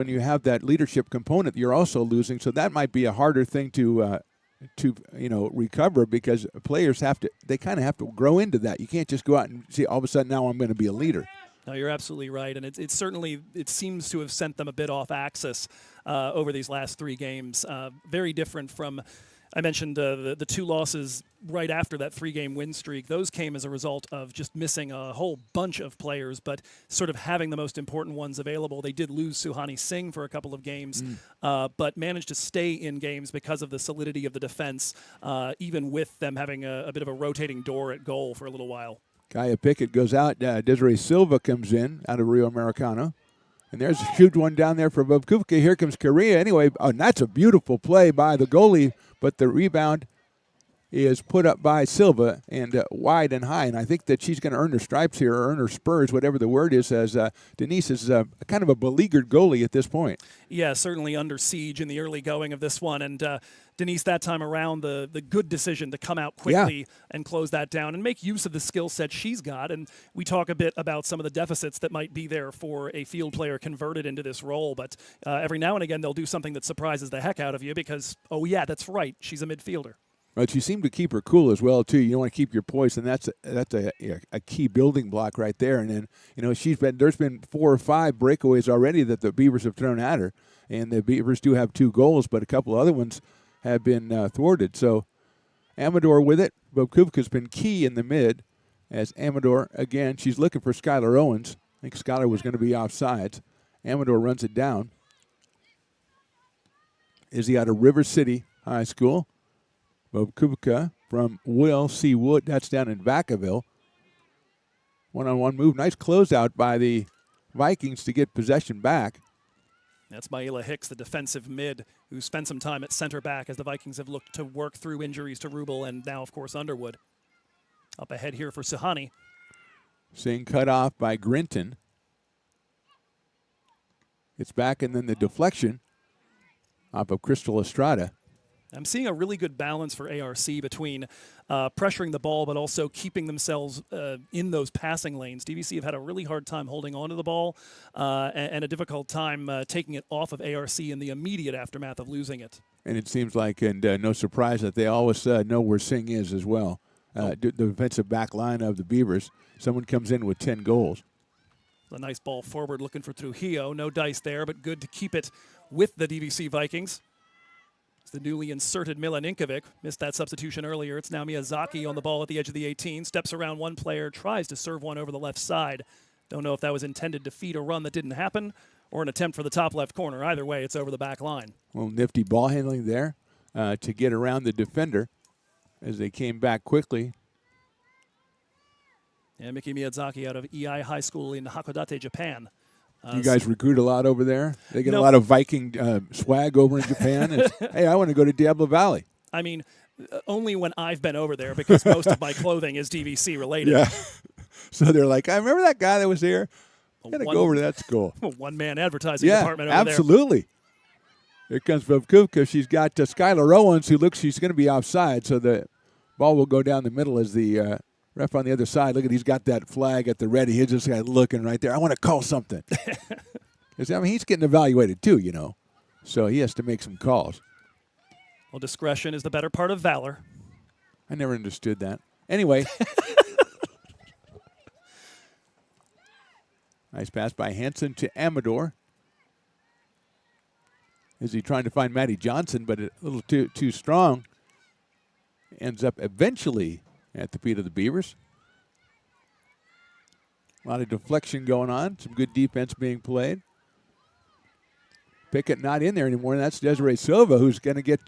when you have that leadership component, you're also losing. So that might be a harder thing to recover, because players they kind of have to grow into that. You can't just go out and see all of a sudden now I'm going to be a leader. No, you're absolutely right, and it certainly seems to have sent them a bit off axis over these last 3 games. Very different from, I mentioned the 2 losses right after that 3-game win streak. Those came as a result of just missing a whole bunch of players, but sort of having the most important ones available. They did lose Suhani Singh for a couple of games, but managed to stay in games because of the solidity of the defense, even with them having a bit of a rotating door at goal for a little while. Kaya Pickett goes out. Desiree Silva comes in out of Rio Americano. And there's a huge one down there for Bobkuvka. Here comes Korea. Anyway, and that's a beautiful play by the goalie, but the rebound is put up by Silva and wide and high. And I think that she's going to earn her stripes here, or earn her spurs, whatever the word is, as Denise is kind of a beleaguered goalie at this point. Yeah, certainly under siege in the early going of this one. And Denise, that time around, the good decision to come out quickly and close that down and make use of the skill set she's got. And we talk a bit about some of the deficits that might be there for a field player converted into this role. But every now and again, they'll do something that surprises the heck out of you because, oh, yeah, that's right, she's a midfielder. But you seem to keep her cool as well, too. You want to keep your poise, and that's a key building block right there. And then, there's been 4 or 5 breakaways already that the Beavers have thrown at her. And the Beavers do have 2 goals, but a couple other ones have been thwarted. So Amador with it. Bobkuvka's been key in the mid. As Amador, again, she's looking for Skylar Owens. I think Skylar was going to be offsides. Amador runs it down. Izzy out of River City High School. Bobkuvka from Will C. Wood. That's down in Vacaville. One-on-one move. Nice closeout by the Vikings to get possession back. That's Maila Hicks, the defensive mid, who spent some time at center back as the Vikings have looked to work through injuries to Rubel and now, of course, Underwood. Up ahead here for Suhani. Singh cut off by Grinton. It's back, and then the deflection off of Crystal Estrada. I'm seeing a really good balance for ARC between pressuring the ball but also keeping themselves in those passing lanes. DVC have had a really hard time holding on to the ball and a difficult time taking it off of ARC in the immediate aftermath of losing it. And it seems like, and no surprise, that they always know where Singh is as well. The defensive back line of the Beavers. Someone comes in with 10 goals. A nice ball forward looking for Trujillo. No dice there, but good to keep it with the DVC Vikings. The newly inserted Milaninkovic missed that substitution earlier. It's now Miyazaki on the ball at the edge of the 18. Steps around one player, tries to serve one over the left side. Don't know if that was intended to feed a run that didn't happen or an attempt for the top left corner. Either way, it's over the back line. Well, nifty ball handling there to get around the defender as they came back quickly. And Miki Miyazaki out of EI High School in Hakodate, Japan. You guys recruit a lot over there? They get a lot of Viking swag over in Japan? Hey, I want to go to Diablo Valley. I mean, only when I've been over there because most of my clothing is DVC related. Yeah. So they're like, I remember that guy that was here. Got to go over to that school. One-man advertising department over there. Absolutely. Here comes Bobkuvka. She's got Skylar Owens, who looks she's going to be offside, so the ball will go down the middle as the ref on the other side. Look at, he's got that flag at the ready. He's just looking right there. I want to call something. He's getting evaluated too, so he has to make some calls. Well, discretion is the better part of valor. I never understood that. Anyway. Nice pass by Hansen to Amador. Is he trying to find Maddie Johnson, but a little too strong. Ends up eventually at the feet of the Beavers. A lot of deflection going on. Some good defense being played. Pickett not in there anymore, and that's Desiree Silva, who's going to get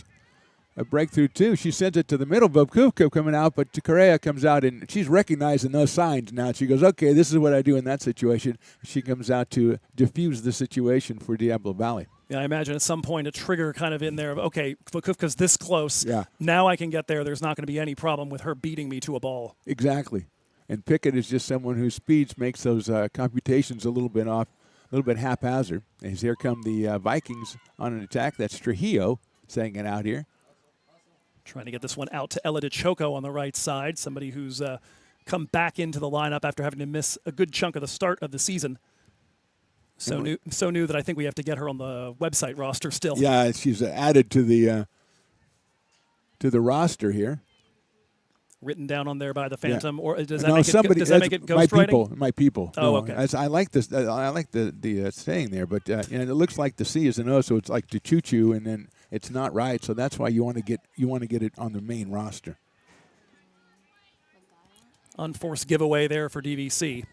a breakthrough too. She sends it to the middle. Bobkuvka coming out, but Correa comes out, and she's recognizing those signs now. She goes, okay, this is what I do in that situation. She comes out to diffuse the situation for Diablo Valley. Yeah, I imagine at some point a trigger kind of in there of, okay, Bobkuvka's this close. Yeah. Now I can get there. There's not going to be any problem with her beating me to a ball. Exactly. And Pickett is just someone whose speed makes those computations a little bit off, a little bit haphazard. As here come the Vikings on an attack. That's Trujillo saying it out here. Trying to get this one out to Ella DeChoco on the right side, somebody who's come back into the lineup after having to miss a good chunk of the start of the season. So new that I think we have to get her on the website roster still. Yeah, she's added to the roster here. Written down on there by the Phantom, or does that No, make somebody, does that make it my ghostwriting? my people. Oh, No, okay. I like this. I like the saying there, but and it looks like the C is an O, so it's like to choo choo, and then it's not right. So that's why you want to get it on the main roster. Unforced giveaway there for DVC.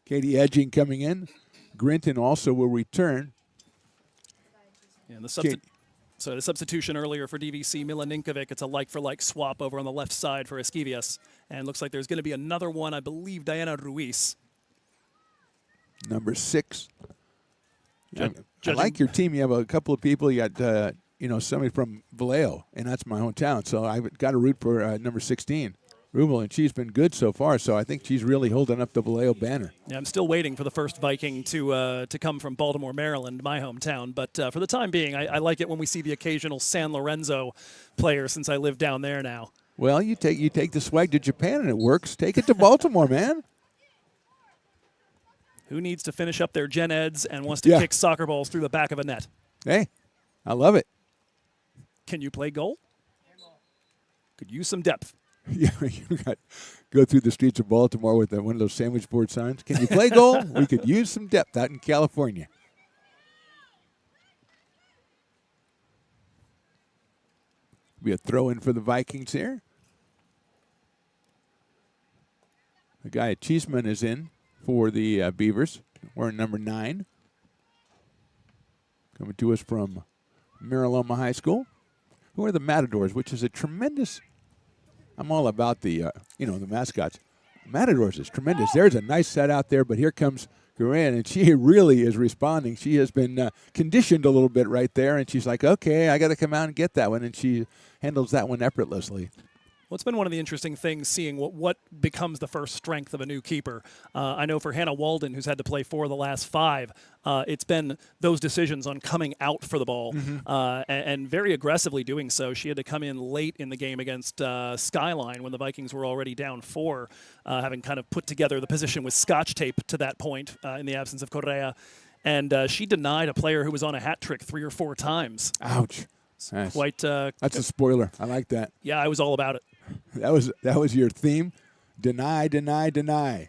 Katie Edging coming in. Grinton also will return. And the substitution earlier for DVC, Mila Ninkovic, it's a like-for-like swap over on the left side for Esquivias. And looks like there's going to be another one, I believe, Diana Ruiz. Number 6. I Judging- like your team. You have a couple of people. You got somebody from Vallejo, and that's my hometown. So I've got to root for number 16. Rubel, and she's been good so far, so I think she's really holding up the Vallejo banner. Yeah, I'm still waiting for the first Viking to come from Baltimore, Maryland, my hometown. But for the time being, I like it when we see the occasional San Lorenzo player, since I live down there now. Well, you take the swag to Japan and it works. Take it to Baltimore, man. Who needs to finish up their gen eds and wants to kick soccer balls through the back of a net? Hey, I love it. Can you play goal? Could use some depth. Yeah, you got go through the streets of Baltimore with one of those sandwich board signs. Can you play goal? We could use some depth out in California. Be a throw in for the Vikings here. The guy at Cheeseman is in for the Beavers. Wearing number 9. Coming to us from Mariloma High School. Who are the Matadors, which is a tremendous. I'm all about the mascots. Matadors is tremendous. There's a nice set out there, but here comes Corinne, and she really is responding. She has been conditioned a little bit right there, and she's like, okay, I got to come out and get that one, and she handles that one effortlessly. Well, it's been one of the interesting things seeing what becomes the first strength of a new keeper. I know for Hannah Walden, who's had to play 4 of the last 5, it's been those decisions on coming out for the ball and very aggressively doing so. She had to come in late in the game against Skyline when the Vikings were already down 4, having kind of put together the position with scotch tape to that point in the absence of Correa. And she denied a player who was on a hat trick 3 or 4 times. Ouch. Nice. Quite. That's a spoiler. I like that. Yeah, I was all about it. That was your theme. Deny, deny, deny.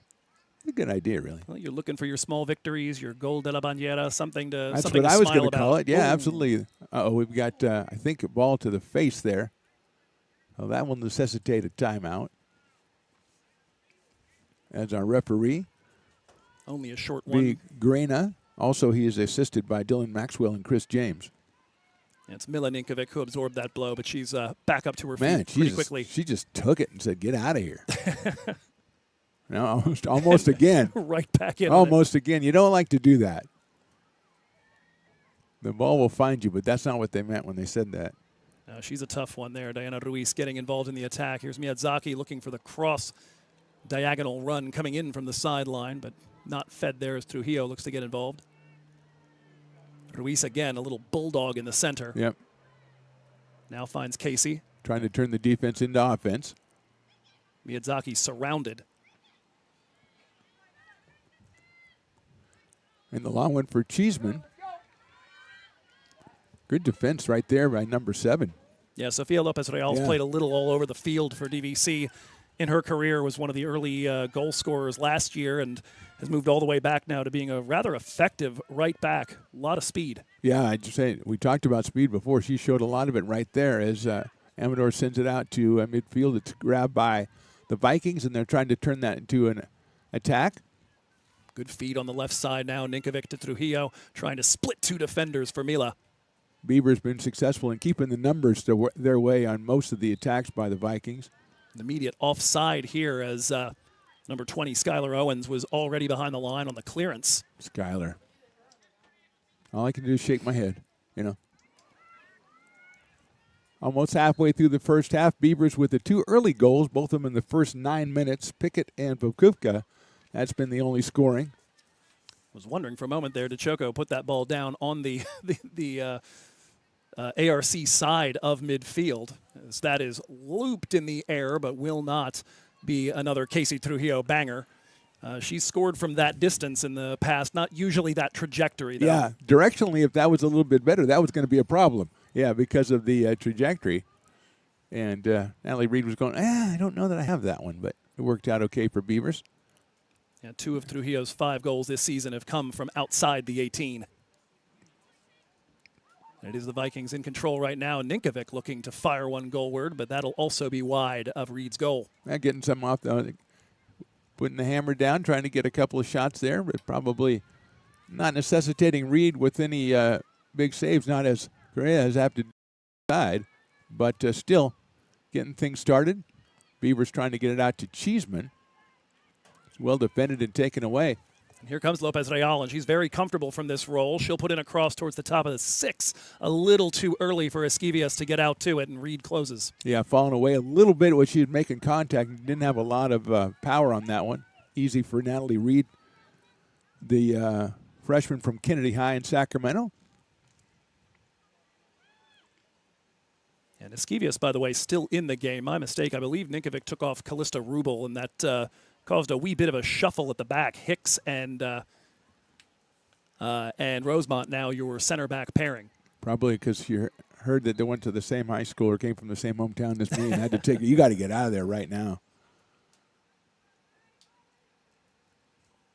A good idea, really. Well, you're looking for your small victories, your gol de la bandera, something to That's something what to I was smile going to call about. it. Yeah, Ooh. absolutely. We've got I think a ball to the face there. Well, that will necessitate a timeout. As our referee, Only a short one. B. Grena. Also, he is assisted by Dylan Maxwell and Chris James. It's Mila Ninkovic who absorbed that blow, but she's back up to her Man, feet pretty quickly. She just took it and said, "Get out of here." No, almost again. Right back in. Almost again. You don't like to do that. The ball will find you, but that's not what they meant when they said that. She's a tough one there. Diana Ruiz getting involved in the attack. Here's Miyazaki looking for the cross diagonal run coming in from the sideline, but not fed there as Trujillo looks to get involved. Ruiz again, a little bulldog in the center. Yep. Now finds Casey. Trying to turn the defense into offense. Miyazaki surrounded. And the long one for Cheeseman. Good defense right there by number 7. Yeah, Sofia Lopez Real played a little all over the field for DVC in her career, was one of the early goal scorers last year, and has moved all the way back now to being a rather effective right back. A lot of speed. Yeah, I just say we talked about speed before. She showed a lot of it right there as Amador sends it out to midfield. It's grabbed by the Vikings, and they're trying to turn that into an attack. Good feed on the left side now. Ninkovic to Trujillo, trying to split 2 defenders for Mila. Beaver's been successful in keeping the numbers their way on most of the attacks by the Vikings. An immediate offside here as number 20, Skylar Owens, was already behind the line on the clearance. Skylar. All I can do is shake my head, Almost halfway through the first half, Beavers with the 2 early goals, both of them in the first 9 minutes. Pickett and Vokuvka, that's been the only scoring. Was wondering for a moment there, did Choco put that ball down on the ARC side of midfield, as that is looped in the air, but will not be another Casey Trujillo banger. She's scored from that distance in the past, not usually that trajectory, though. Yeah, directionally, if that was a little bit better, that was going to be a problem. Yeah, because of the trajectory. And Natalie Reed was going, I don't know that I have that one, but it worked out okay for Beavers. Yeah, 2 of Trujillo's 5 goals this season have come from outside the 18. It is the Vikings in control right now. Ninkovic looking to fire one goalward, but that'll also be wide of Reed's goal. Getting some off, putting the hammer down, trying to get a couple of shots there, but probably not necessitating Reed with any big saves, not as Correa has have to decide, but still getting things started. Beavers trying to get it out to Cheeseman. It's well defended and taken away. And here comes Lopez Real, and she's very comfortable from this role. She'll put in a cross towards the top of the 6. A little too early for Esquivias to get out to it, and Reed closes. Yeah, falling away a little bit when she was making contact. Didn't have a lot of power on that one. Easy for Natalie Reed, the freshman from Kennedy High in Sacramento. And Esquivias, by the way, still in the game. My mistake. I believe Ninkovic took off Callista Rubel, and that caused a wee bit of a shuffle at the back. Hicks and Rosemont now your center back pairing. Probably because you heard that they went to the same high school or came from the same hometown as me and had to take it. You got to get out of there right now.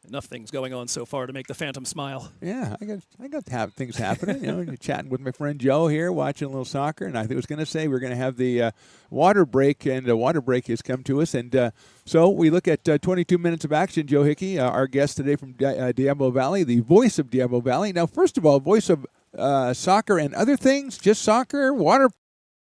Enough things going on so far to make the Phantom smile. Yeah, I got to have things happening. You're chatting with my friend Joe here, watching a little soccer, and I was going to say we're going to have the water break, and the water break has come to us, and so we look at 22 minutes of action. Joe Hickey, our guest today from Diablo Valley, the voice of Diablo Valley. Now, first of all, voice of soccer and other things, just soccer, water.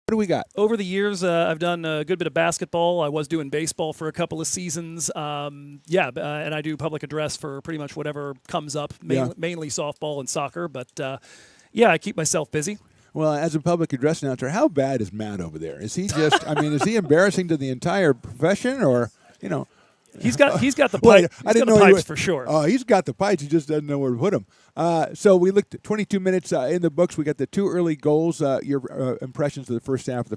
What do we got? Over the years, I've done a good bit of basketball. I was doing baseball for a couple of seasons. And I do public address for pretty much whatever comes up, mainly softball and soccer. But, I keep myself busy. Well, as a public address announcer, how bad is Matt over there? Is he just, is he embarrassing to the entire profession or, He's got the pipe. I didn't know pipes for sure. Oh, he's got the pipes. He just doesn't know where to put them. So we looked at 22 minutes in the books. We got the 2 early goals. Your impressions of the first half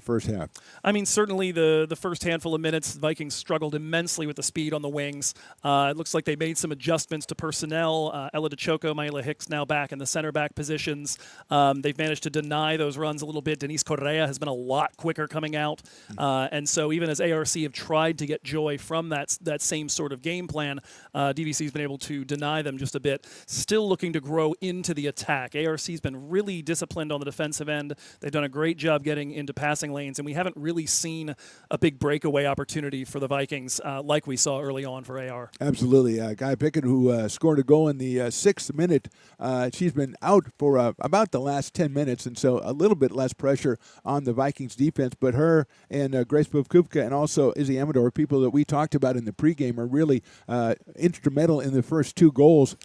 Certainly the first handful of minutes, the Vikings struggled immensely with the speed on the wings. It looks like they made some adjustments to personnel. Ella DeChoco, Maila Hicks now back in the center back positions. They've managed to deny those runs a little bit. Denise Correa has been a lot quicker coming out. And so even as ARC have tried to get joy from that same sort of game plan, DVC's been able to deny them just a bit. Still looking to grow into the attack. ARC's been really disciplined on the defensive end. They've done a great job getting into passing lanes, and we haven't really seen a big breakaway opportunity for the Vikings like we saw early on for AR. Absolutely. Guy Pickett, who scored a goal in the 6th minute, she's been out for about the last 10 minutes, and so a little bit less pressure on the Vikings defense. But her and Grace Puvkupka and also Izzy Amador, people that we talked about in the pregame, are really instrumental in the first 2 goals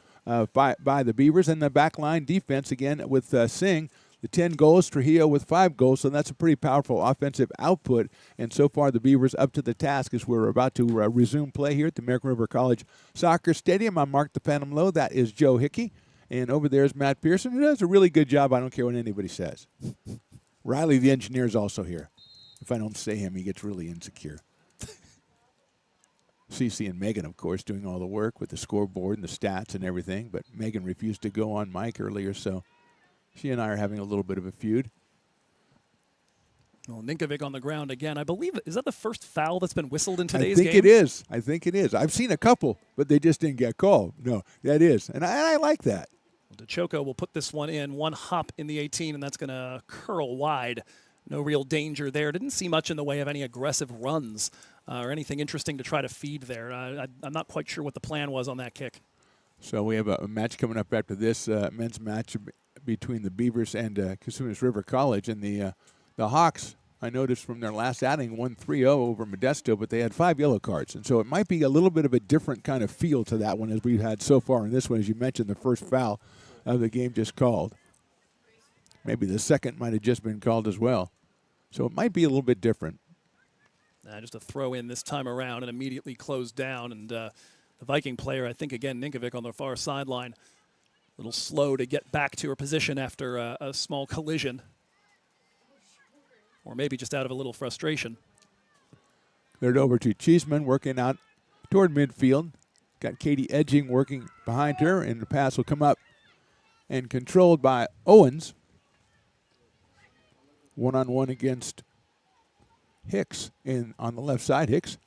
by the Beavers. And the backline defense, again, with Singh, the 10 goals, Trujillo with 5 goals, so that's a pretty powerful offensive output. And so far, the Beavers up to the task as we're about to resume play here at the American River College Soccer Stadium. I'm Mark the Phantom Lowe. That is Joe Hickey. And over there is Matt Pearson, who does a really good job. I don't care what anybody says. Riley, the engineer, is also here. If I don't say him, he gets really insecure. Cece and Megan, of course, doing all the work with the scoreboard and the stats and everything. But Megan refused to go on mic earlier, so she and I are having a little bit of a feud. Well, Ninkovic on the ground again. I believe, is that the first foul that's been whistled in today's game? I think it is. I've seen a couple, but they just didn't get called. No, that is. And I like that. Well, DeChoco will put this one in. One hop in the 18, and that's going to curl wide. No real danger there. Didn't see much in the way of any aggressive runs or anything interesting to try to feed there. I'm not quite sure what the plan was on that kick. So we have a match coming up after this, men's match between the Beavers and Casunas River College. And the Hawks, I noticed from their last outing, won 3-0 over Modesto, but they had 5 yellow cards. And so it might be a little bit of a different kind of feel to that one as we've had so far in this one. As you mentioned, the first foul of the game just called. Maybe the second might have just been called as well. So it might be a little bit different. Just a throw in this time around and immediately closed down. And the Viking player, I think, again, Ninkovic on the far sideline, a little slow to get back to her position after a small collision. Or maybe just out of a little frustration. Cleared over to Cheeseman, working out toward midfield. Got Katie Edging working behind her, and the pass will come up and controlled by Owens. One-on-one against Hicks on the left side. Hicks,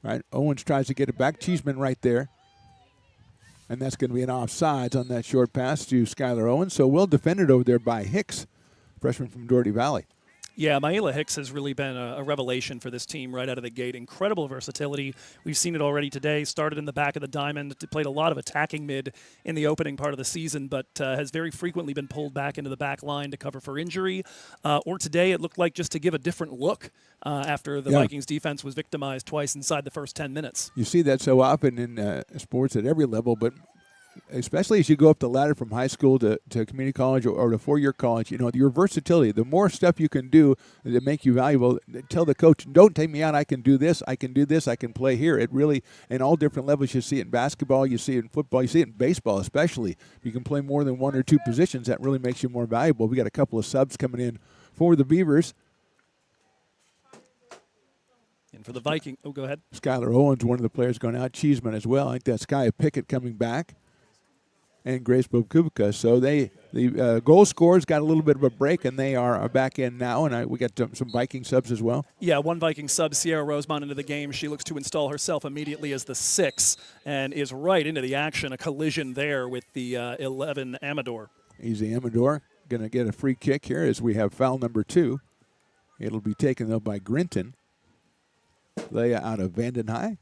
right? Owens tries to get it back. Cheeseman right there. And that's going to be an offsides on that short pass to Skylar Owens. So well defended over there by Hicks, freshman from Doherty Valley. Yeah, Maila Hicks has really been a revelation for this team right out of the gate. Incredible versatility. We've seen it already today. Started in the back of the diamond, played a lot of attacking mid in the opening part of the season, but has very frequently been pulled back into the back line to cover for injury. Or today it looked like just to give a different look after the Vikings defense was victimized twice inside the first 10 minutes. You see that so often in sports at every level, but especially as you go up the ladder from high school to community college or to four-year college, your versatility, the more stuff you can do that make you valuable, tell the coach, don't take me out, I can do this, I can play here. It really, in all different levels, you see it in basketball, you see it in football, you see it in baseball especially. If you can play more than one or two positions, that really makes you more valuable. We got a couple of subs coming in for the Beavers. And for the Viking, go ahead. Skylar Owens, one of the players going out. Cheeseman as well. I think that's Skye Pickett coming back. And Grace Bobkubica. So the goal scorers got a little bit of a break, and they are back in now. And we got some Viking subs as well. Yeah, one Viking sub, Sierra Rosemont, into the game. She looks to install herself immediately as the 6 and is right into the action. A collision there with the 11, Amador. Easy Amador. Going to get a free kick here as we have foul number 2. It'll be taken, though, by Grinton. Lay out of Vanden High.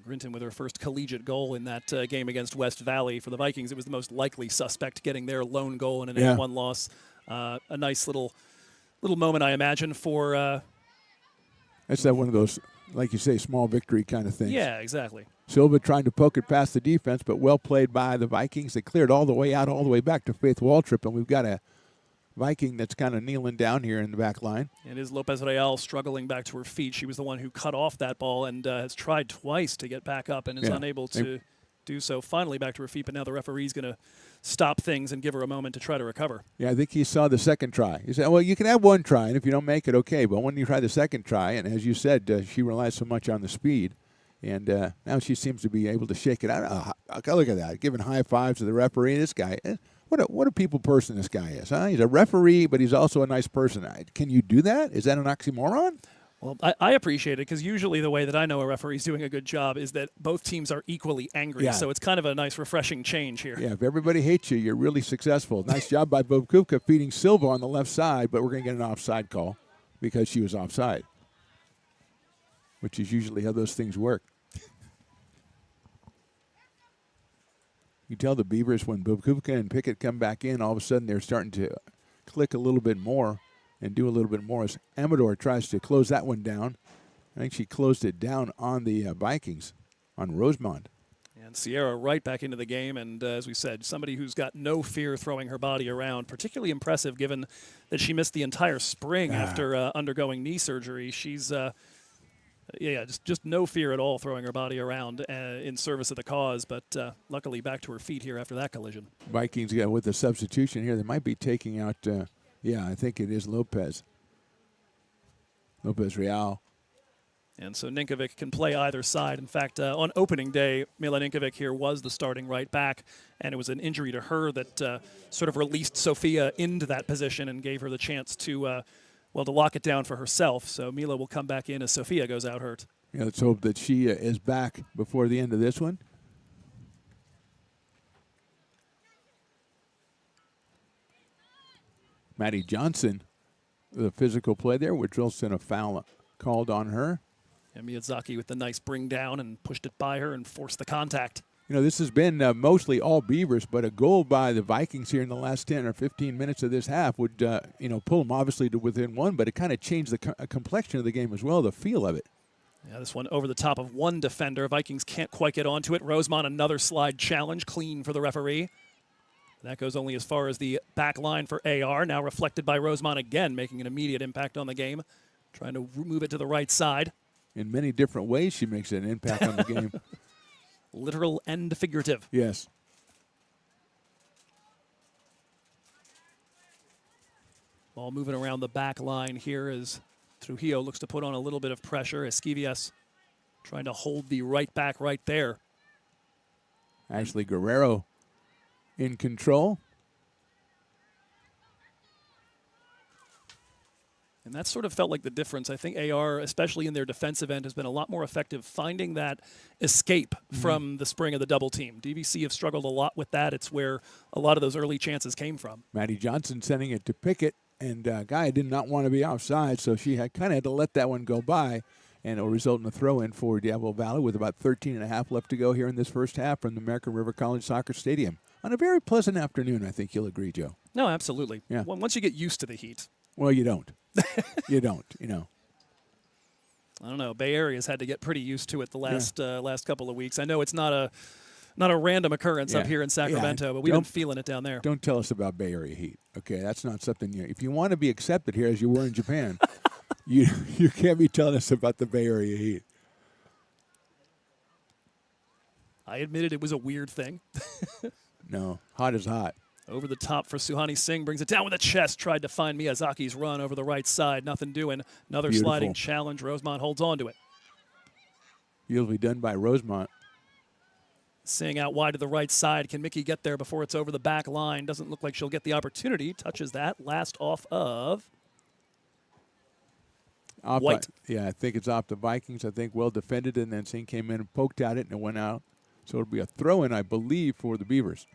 Grinton with her first collegiate goal in that game against West Valley. For the Vikings, it was the most likely suspect getting their lone goal in an 8-1 loss. A nice little moment, I imagine, for... That's one of those, like you say, small victory kind of things. Yeah, exactly. Silva trying to poke it past the defense, but well played by the Vikings. They cleared all the way out, all the way back to Faith Waltrip, and we've got a Viking that's kind of kneeling down here in the back line. It is Lopez Real struggling back to her feet. She was the one who cut off that ball and has tried twice to get back up and is unable to do so. Finally back to her feet, but now the referee's going to stop things and give her a moment to try to recover. Yeah, I think he saw the second try. He said, well, you can have one try, and if you don't make it, okay. But when you try the second try, and as you said, she relies so much on the speed, and now she seems to be able to shake it out. Look at that, giving high fives to the referee. This guy, what a people person this guy is, huh? He's a referee, but he's also a nice person. Can you do that? Is that an oxymoron? Well, I appreciate it because usually the way that I know a referee's doing a good job is that both teams are equally angry. Yeah. So it's kind of a nice, refreshing change here. Yeah, if everybody hates you, you're really successful. Nice job by Bobkubica feeding Silva on the left side, but we're going to get an offside call because she was offside, which is usually how those things work. You tell the Beavers when Bobkubica and Pickett come back in, all of a sudden they're starting to click a little bit more and do a little bit more as Amador tries to close that one down. I think she closed it down on the Vikings, on Rosemont. And Sierra right back into the game, and as we said, somebody who's got no fear throwing her body around, particularly impressive given that she missed the entire spring after undergoing knee surgery. She's, just no fear at all throwing her body around in service of the cause, but luckily back to her feet here after that collision. Vikings with the substitution here, they might be taking out, I think it is Lopez Real. And so Ninkovic can play either side. In fact, on opening day, Mila Ninkovic here was the starting right back, and it was an injury to her that sort of released Sophia into that position and gave her the chance to lock it down for herself. So Mila will come back in as Sophia goes out hurt. Yeah, let's hope that she is back before the end of this one. Maddie Johnson, the physical play there, which results in a foul called on her. And Miyazaki with the nice bring down and pushed it by her and forced the contact. This has been mostly all Beavers, but a goal by the Vikings here in the last 10 or 15 minutes of this half would, pull them obviously to within one, but it kind of changed the complexion of the game as well, the feel of it. Yeah, this one over the top of one defender. Vikings can't quite get onto it. Rosemont, another slide challenge, clean for the referee. That goes only as far as the back line for AR, now reflected by Rosemont again, making an immediate impact on the game, trying to move it to the right side. In many different ways, she makes an impact on the game. Literal and figurative. Yes. Ball moving around the back line here as Trujillo looks to put on a little bit of pressure. Esquivias trying to hold the right back right there. Ashley Guerrero in control. And that sort of felt like the difference. I think AR, especially in their defensive end, has been a lot more effective finding that escape from the spring of the double team. DVC have struggled a lot with that. It's where a lot of those early chances came from. Maddie Johnson sending it to Pickett, and Guy did not want to be offside, so she kind of had to let that one go by, and it will result in a throw-in for Diablo Valley with about 13 and a half left to go here in this first half from the American River College Soccer Stadium. On a very pleasant afternoon, I think you'll agree, Joe. No, absolutely. Yeah. Once you get used to the heat. Well, you don't. You don't, you know. I don't know. Bay Area's had to get pretty used to it the last couple of weeks. I know it's not a random occurrence up here in Sacramento, but we've been feeling it down there. Don't tell us about Bay Area heat. Okay, that's not something if you want to be accepted here as you were in Japan, you can't be telling us about the Bay Area heat. I admitted it was a weird thing. No, hot is hot. Over the top for Suhani Singh. Brings it down with a chest. Tried to find Miyazaki's run over the right side. Nothing doing. Another sliding challenge. Rosemont holds on to it. Beautifully done by Rosemont. Singh out wide to the right side. Can Mickey get there before it's over the back line? Doesn't look like she'll get the opportunity. Touches that. Last off of White. Yeah, I think it's off the Vikings. I think well defended, and then Singh came in and poked at it, and it went out. So it'll be a throw-in, I believe, for the Beavers.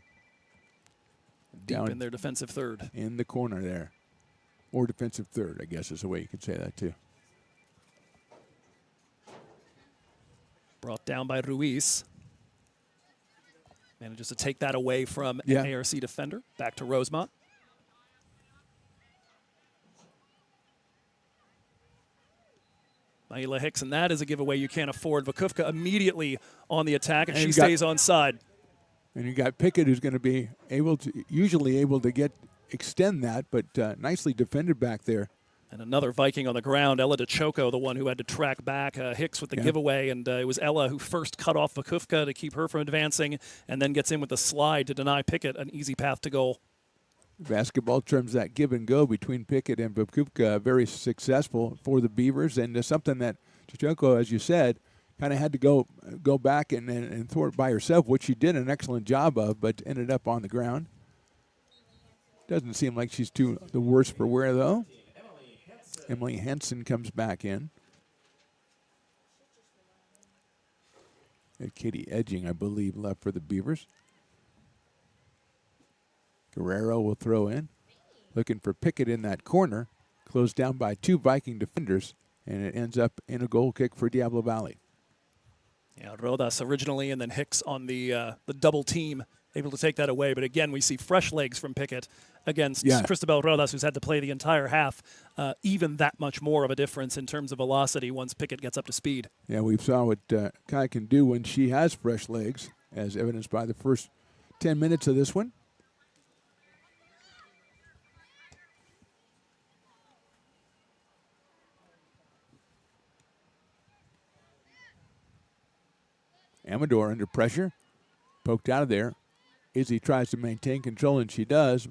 Deep in their defensive third. In the corner there. Or defensive third, I guess is the way you could say that too. Brought down by Ruiz. Manages to take that away from an ARC defender. Back to Rosemont. Maila Hicks, and that is a giveaway you can't afford. Vakufka immediately on the attack, and she stays onside. And you got Pickett, who's going to be usually able to extend that, but nicely defended back there. And another Viking on the ground, Ella DeChoco, the one who had to track back Hicks with the giveaway, and it was Ella who first cut off Vakufka to keep her from advancing, and then gets in with the slide to deny Pickett an easy path to goal. Basketball terms, that give and go between Pickett and Vakufka, very successful for the Beavers, and something that DeChoco, as you said, kind of had to go back and throw it by herself, which she did an excellent job of, but ended up on the ground. Doesn't seem like she's the worse for wear, though. Emily Henson comes back in. And Katie Edging, I believe, left for the Beavers. Guerrero will throw in. Looking for Pickett in that corner. Closed down by two Viking defenders, and it ends up in a goal kick for Diablo Valley. Yeah, Rodas originally, and then Hicks on the double team, able to take that away. But again, we see fresh legs from Pickett against Cristobal Rodas, who's had to play the entire half. Even that much more of a difference in terms of velocity once Pickett gets up to speed. Yeah, we saw what Kai can do when she has fresh legs, as evidenced by the first 10 minutes of this one. Amador under pressure, poked out of there. Izzy tries to maintain control, and she does.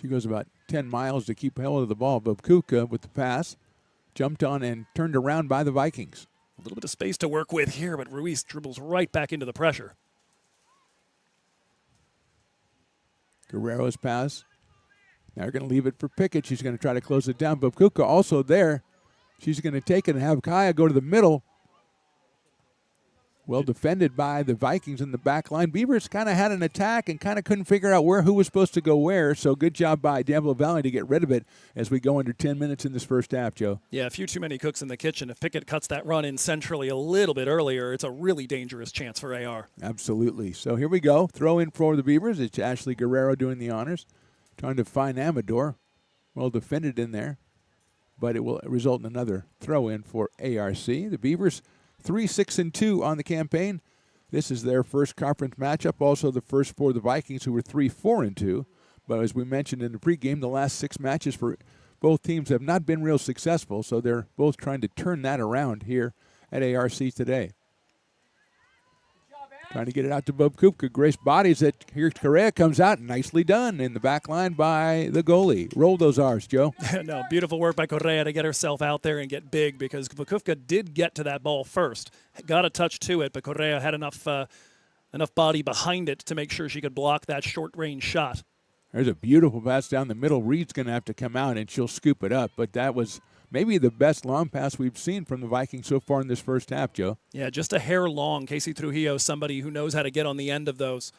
She goes about 10 miles to keep hold of the ball. Bobkuka with the pass, jumped on and turned around by the Vikings. A little bit of space to work with here, but Ruiz dribbles right back into the pressure. Guerrero's pass. Now they're going to leave it for Pickett. She's going to try to close it down. Bobkuka also there. She's going to take it and have Kaya go to the middle. Well defended by the Vikings in the back line. Beavers kind of had an attack and kind of couldn't figure out who was supposed to go where. So good job by Diablo Valley to get rid of it as we go under 10 minutes in this first half, Joe. Yeah, a few too many cooks in the kitchen. If Pickett cuts that run in centrally a little bit earlier, it's a really dangerous chance for AR. Absolutely. So here we go. Throw in for the Beavers. It's Ashley Guerrero doing the honors. Trying to find Amador. Well defended in there. But it will result in another throw in for ARC. The Beavers 3-6-2 on the campaign. This is their first conference matchup, also the first for the Vikings, who were 3-4-2. But as we mentioned in the pregame, the last 6 matches for both teams have not been real successful, so they're both trying to turn that around here at ARC today. Trying to get it out to Bobkupka. Grace bodies it. Here Correa comes out. Nicely done in the back line by the goalie. Roll those R's, Joe. No, beautiful work by Correa to get herself out there and get big, because Vakufka did get to that ball first. Got a touch to it, but Correa had enough body behind it to make sure she could block that short-range shot. There's a beautiful pass down the middle. Reed's going to have to come out, and she'll scoop it up. But that was maybe the best long pass we've seen from the Vikings so far in this first half, Joe. Yeah, just a hair long. Casey Trujillo, somebody who knows how to get on the end of those.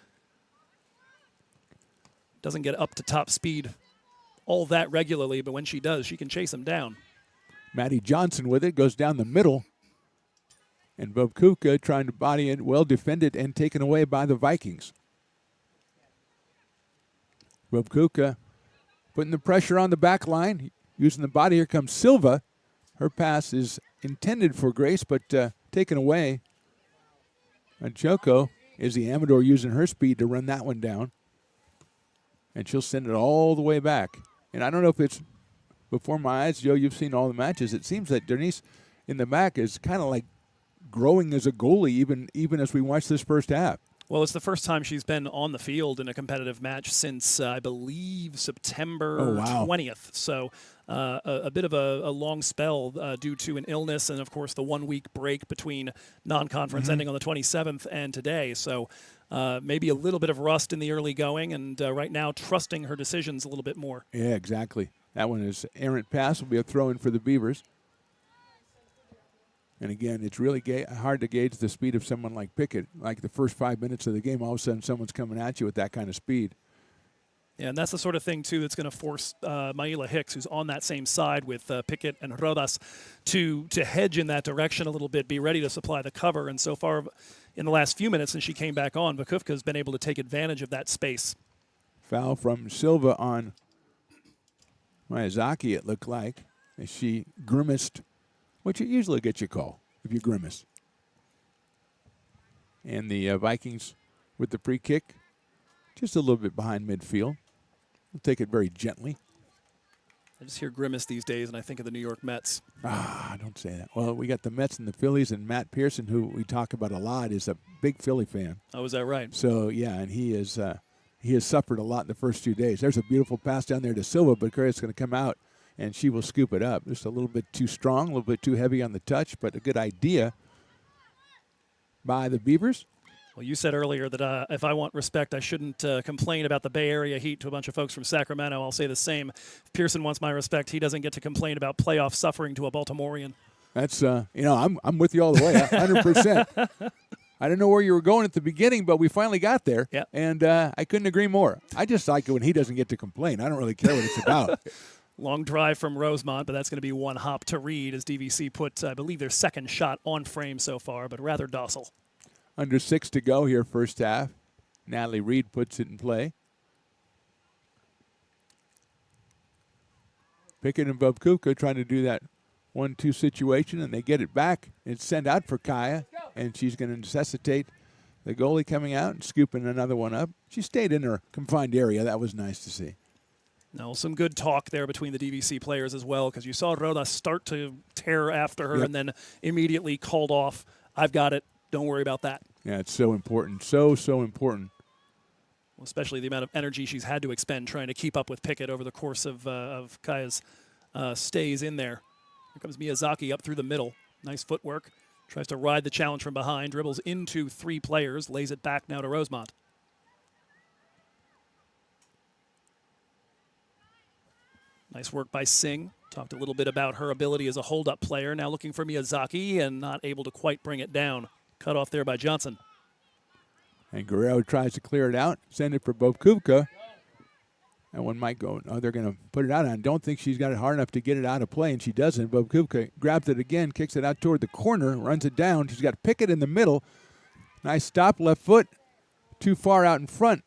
Doesn't get up to top speed all that regularly, but when she does, she can chase them down. Maddie Johnson with it, goes down the middle. And Bobkupka trying to body it, well defended and taken away by the Vikings. Bobkupka putting the pressure on the back line. Using the body, here comes Silva. Her pass is intended for Grace, but taken away. And Choco is the Amador using her speed to run that one down. And she'll send it all the way back. And I don't know if it's before my eyes, Joe, you've seen all the matches. It seems that Denise in the back is kind of like growing as a goalie even as we watch this first half. Well, it's the first time she's been on the field in a competitive match since, I believe, September 20th. So a bit of a long spell due to an illness and, of course, the 1 week break between non-conference ending on the 27th and today. So maybe a little bit of rust in the early going, and right now trusting her decisions a little bit more. Yeah, exactly. That one is errant pass. Will be a throw-in for the Beavers. And again, it's really hard to gauge the speed of someone like Pickett. Like the first 5 minutes of the game, all of a sudden someone's coming at you with that kind of speed. Yeah, and that's the sort of thing, too, that's going to force Maila Hicks, who's on that same side with Pickett and Rodas, to hedge in that direction a little bit, be ready to supply the cover. And so far, in the last few minutes since she came back on, Vakufka has been able to take advantage of that space. Foul from Silva on Miyazaki, it looked like, as she grimaced, which usually gets you a call if you grimace. And the Vikings with the free kick, just a little bit behind midfield. We'll take it very gently. I just hear grimace these days, and I think of the New York Mets. Don't say that. Well, we got the Mets and the Phillies, and Matt Pearson, who we talk about a lot, is a big Philly fan. Oh, is that right? So, yeah, and he has suffered a lot in the first 2 days. There's a beautiful pass down there to Silva, but Correa's going to come out, and she will scoop it up. Just a little bit too strong, a little bit too heavy on the touch, but a good idea by the Beavers. Well, you said earlier that if I want respect, I shouldn't complain about the Bay Area heat to a bunch of folks from Sacramento. I'll say the same. If Pearson wants my respect, he doesn't get to complain about playoff suffering to a Baltimorean. That's, I'm with you all the way, 100%. I didn't know where you were going at the beginning, but we finally got there. Yep. And I couldn't agree more. I just like it when he doesn't get to complain. I don't really care what it's about. Long drive from Rosemont, but that's going to be one hop to Reed as DVC put, I believe, their second shot on frame so far, but rather docile. Under 6 to go here, first half. Natalie Reed puts it in play. Pickett and Bobkupka trying to do that 1-2 situation, and they get it back. It's sent out for Kaya, and she's going to necessitate the goalie coming out and scooping another one up. She stayed in her confined area. That was nice to see. No, some good talk there between the DVC players as well, because you saw Roda start to tear after her and then immediately called off. I've got it. Don't worry about that. Yeah, it's so important. So important. Well, especially the amount of energy she's had to expend trying to keep up with Pickett over the course of Kaya's stays in there. Here comes Miyazaki up through the middle. Nice footwork. Tries to ride the challenge from behind. Dribbles into 3 players. Lays it back now to Rosemont. Nice work by Singh. Talked a little bit about her ability as a hold-up player. Now looking for Miyazaki and not able to quite bring it down. Cut off there by Johnson. And Guerrero tries to clear it out. Send it for Bobkupka. That one might go. Oh, they're going to put it out. I don't think she's got it hard enough to get it out of play, and she doesn't. Bobkupka grabs it again, kicks it out toward the corner, runs it down. She's got Pickett in the middle. Nice stop, left foot. Too far out in front.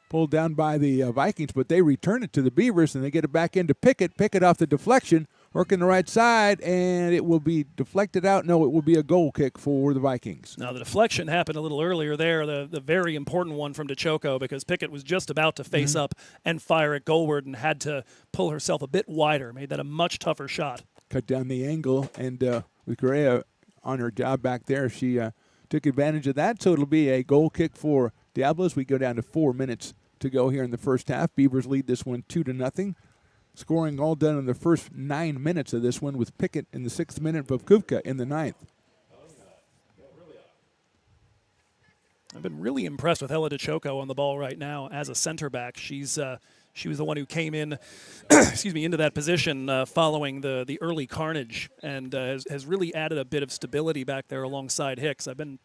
Pulled down by the Vikings, but they return it to the Beavers, and they get it back into Pickett. Pickett off the deflection, working the right side, and it will be deflected out. No, it will be a goal kick for the Vikings. Now, the deflection happened a little earlier there, the very important one from DeChoco, because Pickett was just about to face up and fire it goalward and had to pull herself a bit wider. Made that a much tougher shot. Cut down the angle, and with Correa on her job back there, she took advantage of that, so it'll be a goal kick for Diablo as we go down to 4 minutes to go here in the first half. Beavers lead this one 2-0. Scoring all done in the first 9 minutes of this one with Pickett in the 6th minute, Bobkuvka in the 9th. I've been really impressed with Ella DeChoco on the ball right now as a center back. She was the one who came in, into that position following the early carnage, and has really added a bit of stability back there alongside Hicks. I've been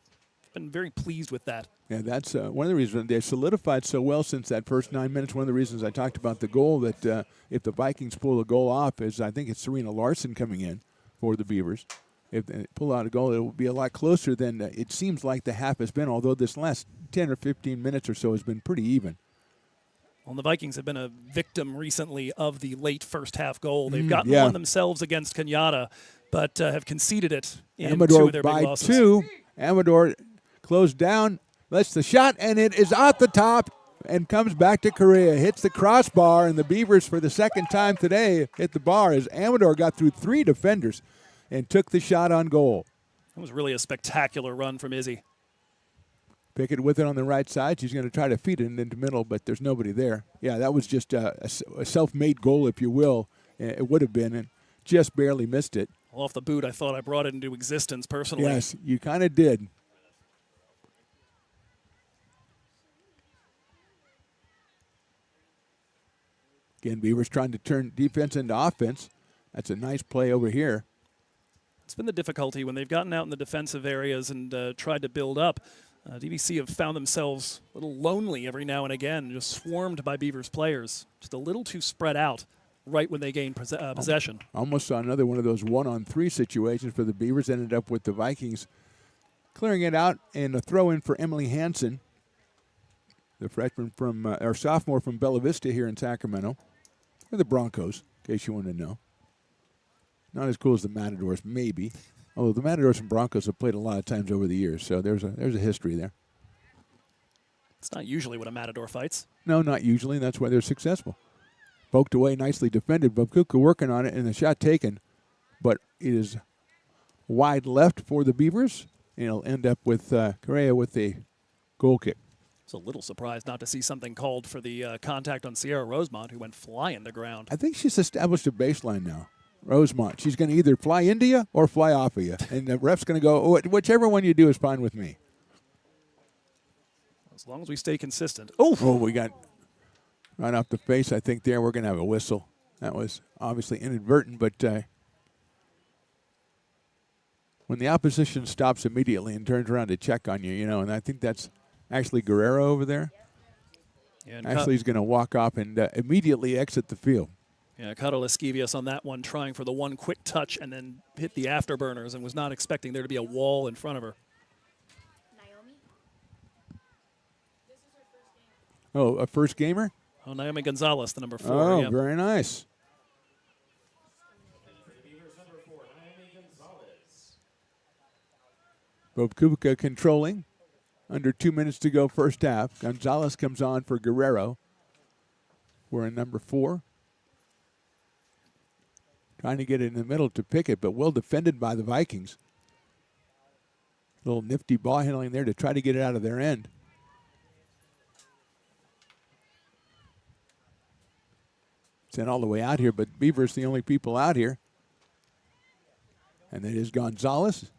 very pleased with that. Yeah, that's one of the reasons they solidified so well since that first 9 minutes. One of the reasons I talked about the goal, that if the Vikings pull a goal off, is I think it's Serena Larson coming in for the Beavers. If they pull out a goal, it will be a lot closer than it seems like the half has been, although this last 10 or 15 minutes or so has been pretty even. Well, the Vikings have been a victim recently of the late first half goal. They've gotten one themselves against Kenyatta, but have conceded it in Amador two of their big by losses. 2. Amador closed down, lets the shot, and it is out the top and comes back to Correa. Hits the crossbar, and the Beavers, for the second time today, hit the bar as Amador got through 3 defenders and took the shot on goal. That was really a spectacular run from Izzy. Pickett with it on the right side. She's going to try to feed it into the middle, but there's nobody there. Yeah, that was just a self-made goal, if you will. It would have been, and just barely missed it. Well, off the boot, I thought I brought it into existence personally. Yes, you kind of did. Again, Beavers trying to turn defense into offense. That's a nice play over here. It's been the difficulty when they've gotten out in the defensive areas and tried to build up. DVC have found themselves a little lonely every now and again, just swarmed by Beavers players, just a little too spread out right when they gain possession. Almost saw another one of those 1-on-3 situations for the Beavers. Ended up with the Vikings clearing it out, and a throw in for Emily Hansen, the freshman from or sophomore from Bella Vista here in Sacramento, or the Broncos, in case you wanted to know. Not as cool as the Matadors, maybe. Although the Matadors and Broncos have played a lot of times over the years, so there's a history there. It's not usually what a Matador fights. No, not usually, and that's why they're successful. Poked away, nicely defended. Bobkuvka working on it, and the shot taken, but it is wide left for the Beavers, and it'll end up with Correa with a goal kick. I was a little surprised not to see something called for the contact on Sierra Rosemont, who went flying to ground. I think she's established a baseline now. Rosemont. She's going to either fly into you or fly off of you. And the ref's going to go, whichever one you do is fine with me. As long as we stay consistent. Oh, we got right off the face, I think there. We're going to have a whistle. That was obviously inadvertent, but when the opposition stops immediately and turns around to check on you, and I think that's actually Guerrero over there. Yeah, actually, he's going to walk off and immediately exit the field. Yeah, Carol Esquivias on that one, trying for the one quick touch and then hit the afterburners and was not expecting there to be a wall in front of her. Oh, a first gamer? Oh, Naomi Gonzalez, the number 4. Oh, yeah. Very nice. Bobkuvka controlling. Under 2 minutes to go first half. Gonzalez comes on for Guerrero. We're in number 4. Trying to get it in the middle to Pickett, but well defended by the Vikings. Little nifty ball handling there to try to get it out of their end. Sent all the way out here, but Beavers the only people out here. And it is Gonzalez.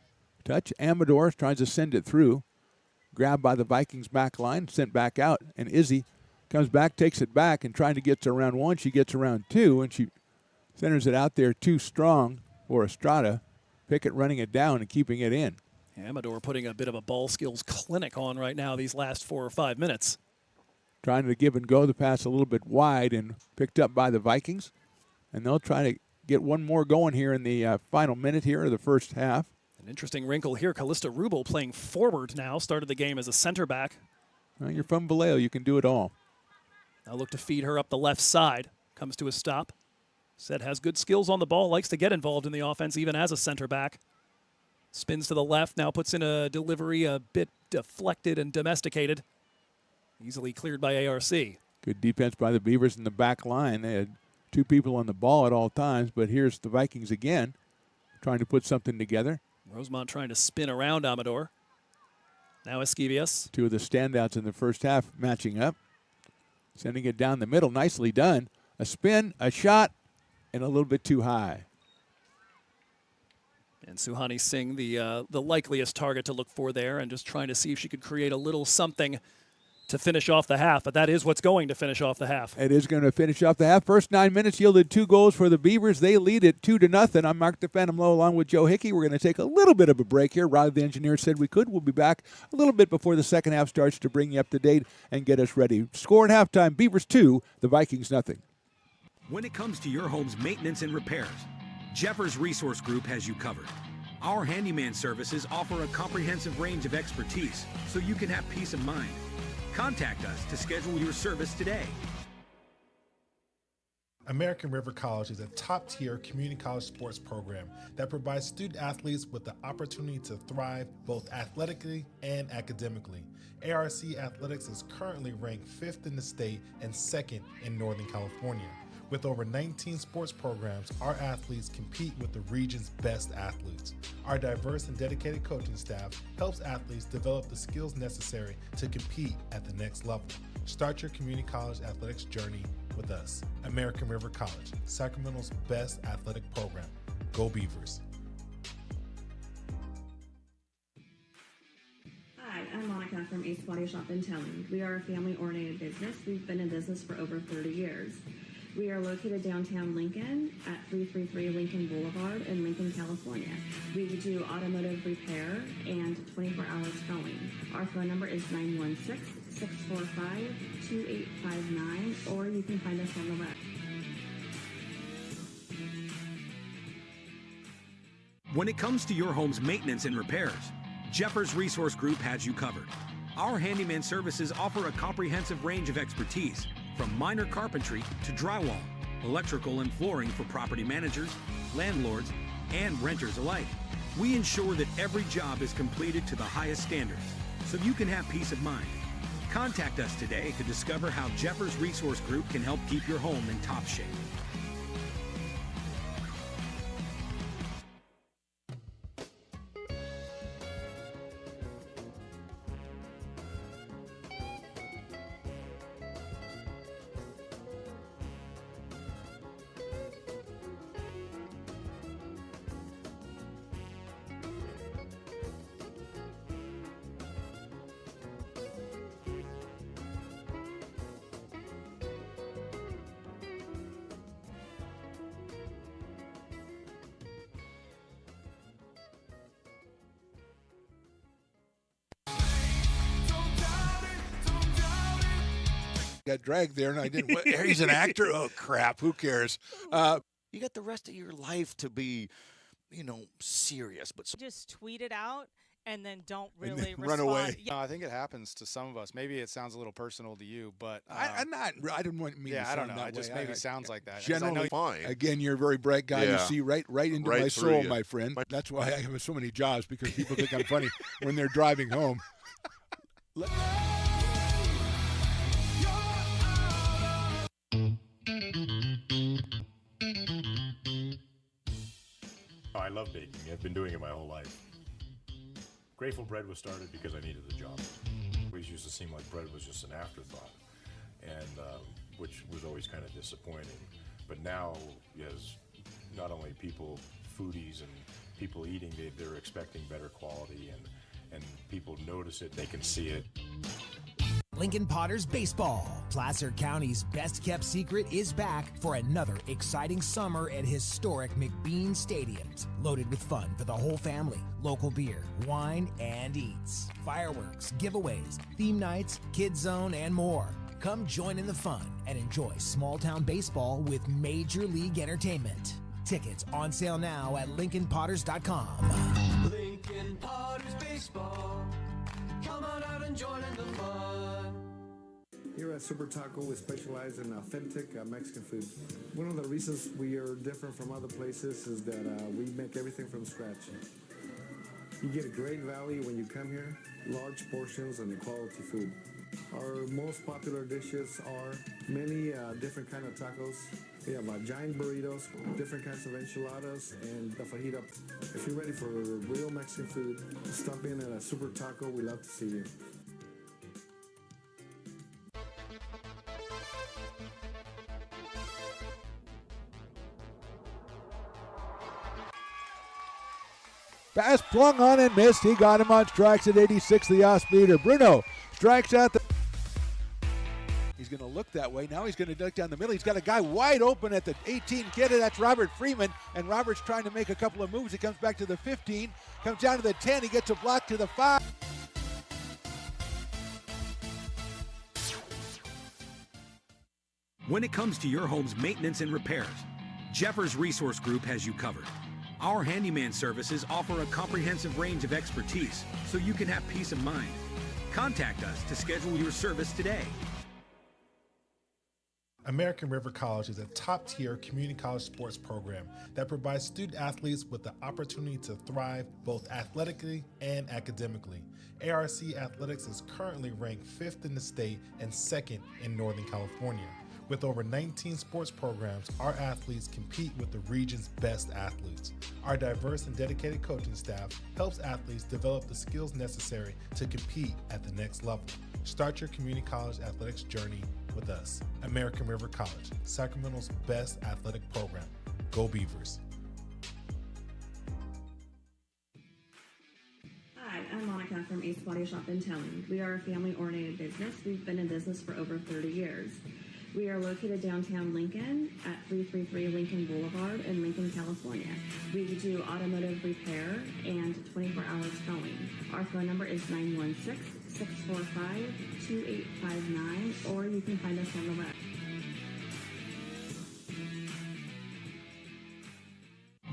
Touch. Amador tries to send it through. Grabbed by the Vikings back line, sent back out. And Izzy comes back, takes it back, and trying to get to round 1. She gets around 2, and she centers it out there too strong for Estrada. Pickett running it down and keeping it in. Amador putting a bit of a ball skills clinic on right now these last 4 or 5 minutes. Trying to give and go the pass a little bit wide and picked up by the Vikings. And they'll try to get one more going here in the final minute here of the first half. An interesting wrinkle here. Callista Rubel playing forward now. Started the game as a center back. Well, you're from Vallejo. You can do it all. Now look to feed her up the left side. Comes to a stop. Said has good skills on the ball. Likes to get involved in the offense even as a center back. Spins to the left. Now puts in a delivery a bit deflected and domesticated. Easily cleared by ARC. Good defense by the Beavers in the back line. They had 2 people on the ball at all times, but here's the Vikings again trying to put something together. Rosemont trying to spin around Amador. Now Esquivias. Two of the standouts in the first half matching up. Sending it down the middle. Nicely done. A spin, a shot, and a little bit too high. And Suhani Singh, the likeliest target to look for there, and just trying to see if she could create a little something to finish off the half. But that is what's going to finish off the half. It is going to finish off the half. First 9 minutes yielded 2 goals for the Beavers. They lead it 2-0. I'm Mark the Phantom Lowe along with Joe Hickey. We're going to take a little bit of a break here. Rod the engineer said we could. We'll be back a little bit before the second half starts to bring you up to date and get us ready. Score at halftime, Beavers 2, the Vikings nothing. When it comes to your home's maintenance and repairs, Jeffers Resource Group has you covered. Our handyman services offer a comprehensive range of expertise so you can have peace of mind. Contact us to schedule your service today. American River College is a top-tier community college sports program that provides student-athletes with the opportunity to thrive both athletically and academically. ARC Athletics is currently ranked 5th in the state and 2nd in Northern California. With over 19 sports programs, our athletes compete with the region's best athletes. Our diverse and dedicated coaching staff helps athletes develop the skills necessary to compete at the next level. Start your community college athletics journey with us. American River College, Sacramento's best athletic program. Go Beavers. Hi, I'm Monica from Ace Body Shop in Towing. We are a family-oriented business. We've been in business for over 30 years. We are located downtown Lincoln at 333 Lincoln Boulevard in Lincoln, California. We do automotive repair and 24-hour towing. Our phone number is 916-645-2859, or you can find us on the web. When it comes to your home's maintenance and repairs, Jeffers Resource Group has you covered. Our handyman services offer a comprehensive range of expertise, from minor carpentry to drywall, electrical and flooring for property managers, landlords, and renters alike. We ensure that every job is completed to the highest standards, so you can have peace of mind. Contact us today to discover how Jeffers Resource Group can help keep your home in top shape. Got dragged there, and I didn't. He's an actor. Oh crap! Who cares? You got the rest of your life to be, serious. But just tweet it out and then don't And really then run respond. away. Yeah. I think it happens to some of us. Maybe it sounds a little personal to you, but I'm not. I didn't want me. yeah, to I don't sound know. that It just way. maybe sounds like that. 'Cause I know Generally, Fine. again, you're a very bright guy. You Yeah. see right into Right my through soul, you. my friend. That's why I have so many jobs, because people think I'm funny when they're driving home. I love baking. I've been doing it my whole life. Grateful Bread was started because I needed a job. It always used to seem like bread was just an afterthought, and which was always kind of disappointing. But now, as not only people, foodies and people eating, they're expecting better quality, and people notice it, they can see it. Lincoln Potters Baseball. Placer County's best-kept secret is back for another exciting summer at historic McBean Stadiums. Loaded with fun for the whole family. Local beer, wine, and eats. Fireworks, giveaways, theme nights, kids zone, and more. Come join in the fun and enjoy small-town baseball with Major League Entertainment. Tickets on sale now at LincolnPotters.com. Lincoln Potters Baseball. Come on out and join in the fun. Here at Super Taco, we specialize in authentic Mexican food. One of the reasons we are different from other places is that we make everything from scratch. You get a great value when you come here, large portions and quality food. Our most popular dishes are many different kind of tacos. We have giant burritos, different kinds of enchiladas, and the fajita. If you're ready for real Mexican food, stop in at a Super Taco. We love to see you. Pass flung on and missed. He got him on strikes at 86, the off-speeder. Bruno strikes out the... He's going to look that way. Now he's going to duck down the middle. He's got a guy wide open at the 18 kid. That's Robert Freeman. And Robert's trying to make a couple of moves. He comes back to the 15, comes down to the 10. He gets a block to the 5. When it comes to your home's maintenance and repairs, Jeffers Resource Group has you covered. Our handyman services offer a comprehensive range of expertise so you can have peace of mind. Contact us to schedule your service today. American River College is a top-tier community college sports program that provides student athletes with the opportunity to thrive both athletically and academically. ARC Athletics is currently ranked 5th in the state and 2nd in Northern California. With over 19 sports programs, our athletes compete with the region's best athletes. Our diverse and dedicated coaching staff helps athletes develop the skills necessary to compete at the next level. Start your community college athletics journey with us. American River College, Sacramento's best athletic program. Go Beavers. Hi, I'm Monica from Ace Body Shop in Towing. We are a family-oriented business. We've been in business for over 30 years. We are located downtown Lincoln at 333 Lincoln Boulevard in Lincoln, California. We do automotive repair and 24-hour towing. Our phone number is 916-645-2859, or you can find us on the web.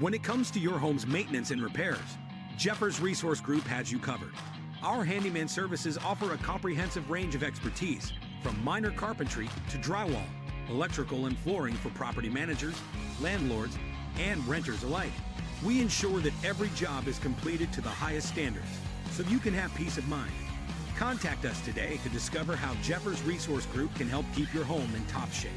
When it comes to your home's maintenance and repairs, Jeffers Resource Group has you covered. Our handyman services offer a comprehensive range of expertise, from minor carpentry to drywall, electrical and flooring for property managers, landlords, and renters alike. We ensure that every job is completed to the highest standards, so you can have peace of mind. Contact us today to discover how Jeffers Resource Group can help keep your home in top shape.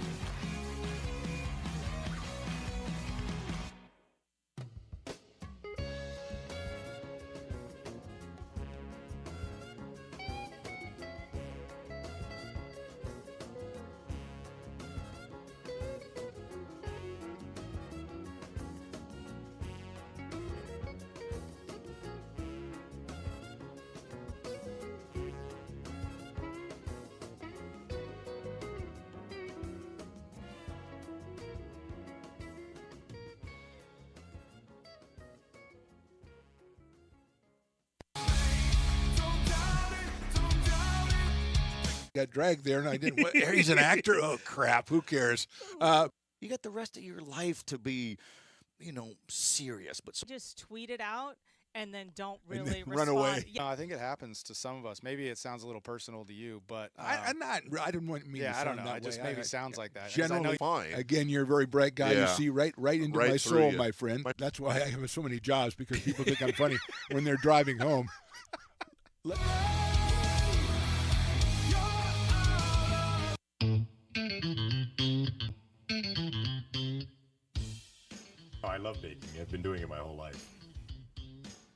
Got dragged there, and I didn't. He's an actor. Oh crap! Who cares? You got the rest of your life to be, serious. But Just tweet it out and then don't And really then run respond. away. Yeah. I think it happens to some of us. Maybe it sounds a little personal to you, but I'm not. I didn't want me. yeah, to I don't sound know. that It just way. maybe sounds like that. 'Cause I Generally, know fine. again, you're a very bright guy. You Yeah. see right into Right my through soul, you. my friend. That's why I have so many jobs, because people think I'm funny when they're driving home. I love baking. I've been doing it my whole life.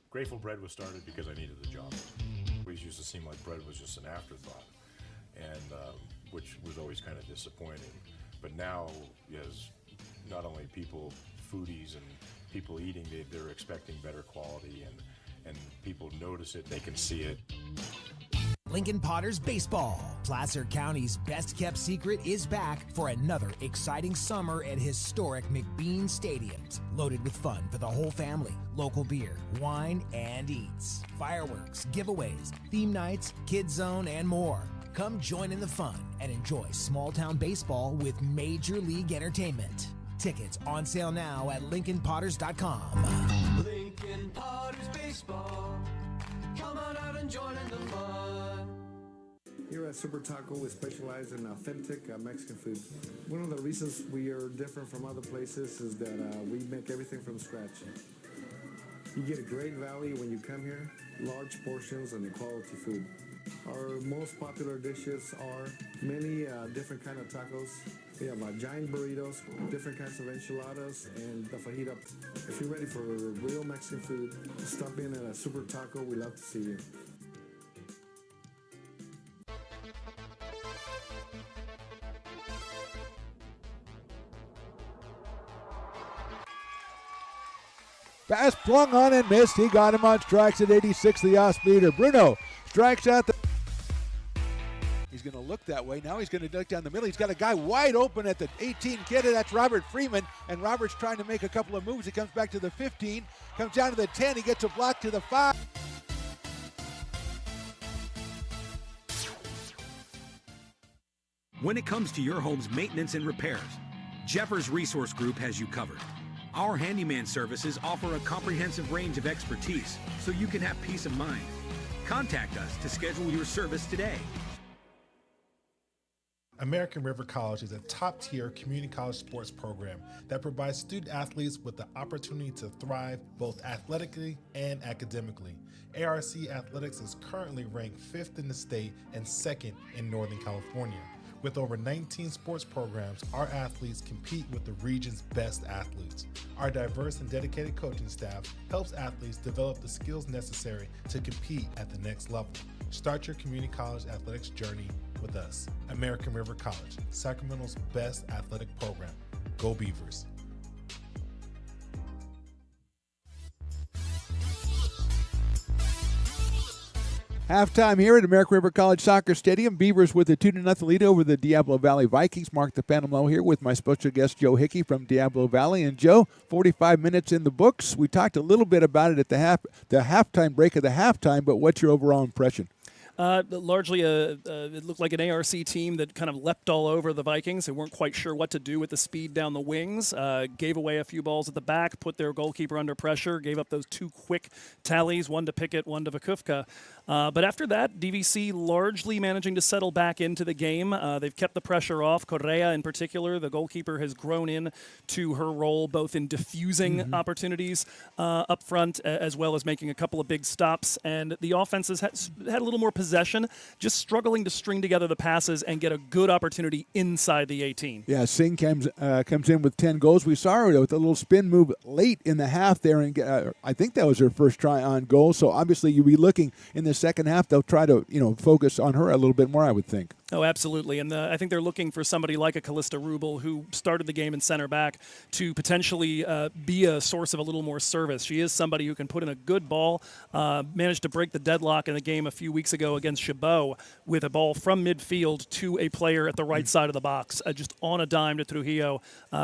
Grateful Bread was started because I needed the job. It always used to seem like bread was just an afterthought, and which was always kind of disappointing. But now, as not only people, foodies, and people eating, they're expecting better quality, and people notice it, they can see it. Lincoln Potters Baseball. Placer County's best-kept secret is back for another exciting summer at historic McBean Stadiums. Loaded with fun for the whole family, local beer, wine, and eats. Fireworks, giveaways, theme nights, kids zone, and more. Come join in the fun and enjoy small-town baseball with Major League Entertainment. Tickets on sale now at LincolnPotters.com. Lincoln Potters Baseball. Come on out and join in the fun. Here at Super Taco, we specialize in authentic Mexican food. One of the reasons we are different from other places is that we make everything from scratch. You get a great value when you come here, large portions and quality food. Our most popular dishes are many different kind of tacos. We have giant burritos, different kinds of enchiladas, and the fajita. If you're ready for real Mexican food, stop in at a Super Taco. We love to see you. Pass flung on and missed. He got him on strikes at 86, the off-speeder. Bruno strikes out the... He's going to look that way. Now he's going to look down the middle. He's got a guy wide open at the 18 kid. That's Robert Freeman. And Robert's trying to make a couple of moves. He comes back to the 15, comes down to the 10. He gets a block to the 5. When it comes to your home's maintenance and repairs, Jeffers Resource Group has you covered. Our handyman services offer a comprehensive range of expertise so you can have peace of mind. Contact us to schedule your service today. American River College is a top-tier community college sports program that provides student athletes with the opportunity to thrive both athletically and academically. ARC Athletics is currently ranked 5th in the state and 2nd in Northern California. With over 19 sports programs, our athletes compete with the region's best athletes. Our diverse and dedicated coaching staff helps athletes develop the skills necessary to compete at the next level. Start your community college athletics journey with us. American River College, Sacramento's best athletic program. Go Beavers. Halftime here at American River College Soccer Stadium. Beavers with a 2-0 lead over the Diablo Valley Vikings. Mark the Phantom Low here with my special guest, Joe Hickey from Diablo Valley. And Joe, 45 minutes in the books. We talked a little bit about it at the halftime break of the halftime, but what's your overall impression? Largely, it looked like an ARC team that kind of leapt all over the Vikings. They weren't quite sure what to do with the speed down the wings. Gave away a few balls at the back, put their goalkeeper under pressure, gave up those 2 quick tallies, one to Pickett, one to Vakufka. But after that, DVC largely managing to settle back into the game. They've kept the pressure off. Correa, in particular, the goalkeeper, has grown in to her role both in diffusing opportunities up front as well as making a couple of big stops. And the offense has had a little more possession, just struggling to string together the passes and get a good opportunity inside the 18. Yeah, Singh comes in with 10 goals. We saw her with a little spin move late in the half there, and I think that was her first try on goal. So obviously you'll be looking in the second half. They'll try to focus on her a little bit more, I would think. Oh, absolutely. And I think they're looking for somebody like a Callista Rubel, who started the game in center back, to potentially be a source of a little more service. She is somebody who can put in a good ball, managed to break the deadlock in the game a few weeks ago against Chabot with a ball from midfield to a player at the right side of the box, just on a dime to Trujillo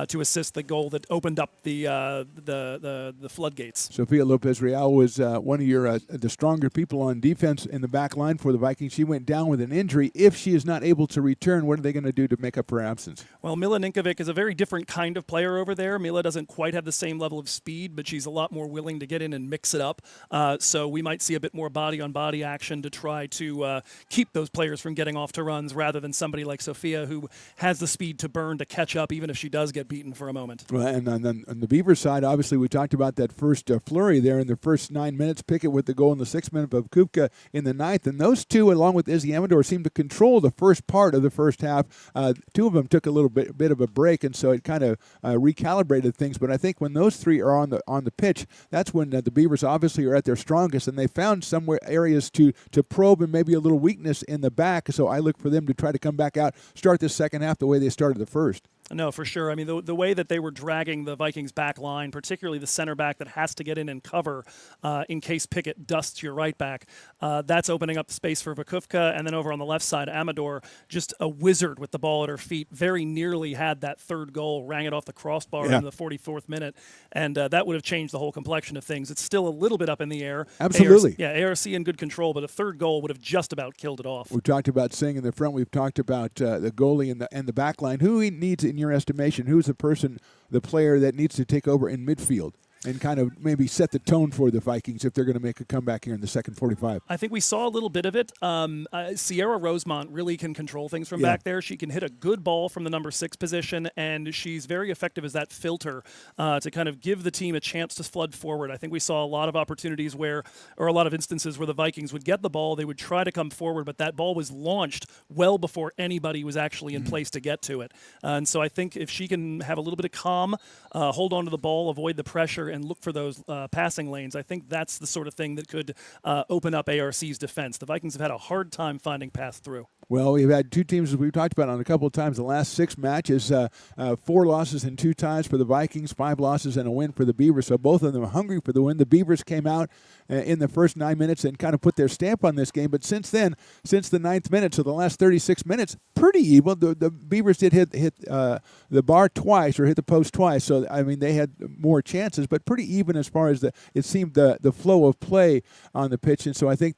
to assist the goal that opened up the floodgates. Sofia Lopez Real was one of the stronger people on defense in the back line for the Vikings. She went down with an injury. If she is not able to return, what are they going to do to make up for her absence? Well, Mila Ninkovic is a very different kind of player over there. Mila doesn't quite have the same level of speed, but she's a lot more willing to get in and mix it up. So we might see a bit more body-on-body action to try to keep those players from getting off to runs, rather than somebody like Sophia who has the speed to burn to catch up even if she does get beaten for a moment. Well, and on the Beaver side, obviously we talked about that first flurry there in the first 9 minutes. Pickett with the goal in the 6th minute of Kupka in the 9th. And those two, along with Izzy Amador, seemed to control the first part of the first half. Two of them took a little bit of a break, and so it kind of recalibrated things. But I think when those three are on the pitch, that's when the Beavers obviously are at their strongest, and they found somewhere areas to probe and maybe a little weakness in the back. So I look for them to try to come back out, start the second half the way they started the first. No, for sure. I mean, the way that they were dragging the Vikings back line, particularly the center back that has to get in and cover in case Pickett dusts your right back, that's opening up space for Vakufka. And then over on the left side, Amador, just a wizard with the ball at her feet, very nearly had that third goal, rang it off the crossbar in the 44th minute. And that would have changed the whole complexion of things. It's still a little bit up in the air. Absolutely. ARC in good control, but a third goal would have just about killed it off. We've talked about Singh in the front. We've talked about the goalie and the back line. Who he needs, in your estimation, who's the player that needs to take over in midfield? and kind of maybe set the tone for the Vikings if they're going to make a comeback here in the second 45. I think we saw a little bit of it. Sierra Rosemont really can control things from back there. She can hit a good ball from the number 6 position, and she's very effective as that filter to kind of give the team a chance to flood forward. I think we saw a lot of opportunities or a lot of instances where the Vikings would get the ball, they would try to come forward, but that ball was launched well before anybody was actually in place to get to it. And so I think if she can have a little bit of calm, hold on to the ball, avoid the pressure, and look for those passing lanes, I think that's the sort of thing that could open up ARC's defense. The Vikings have had a hard time finding paths through. Well, we've had two teams, as we've talked about on a couple of times, the last 6 matches, 4 losses and 2 ties for the Vikings, 5 losses and a win for the Beavers. So both of them are hungry for the win. The Beavers came out in the first 9 minutes and kind of put their stamp on this game. But since then, since the 9th minute, so the last 36 minutes, pretty even. The Beavers did hit the bar twice or hit the post twice. So, I mean, they had more chances, but pretty even as far as it seemed the flow of play on the pitch. And so I think,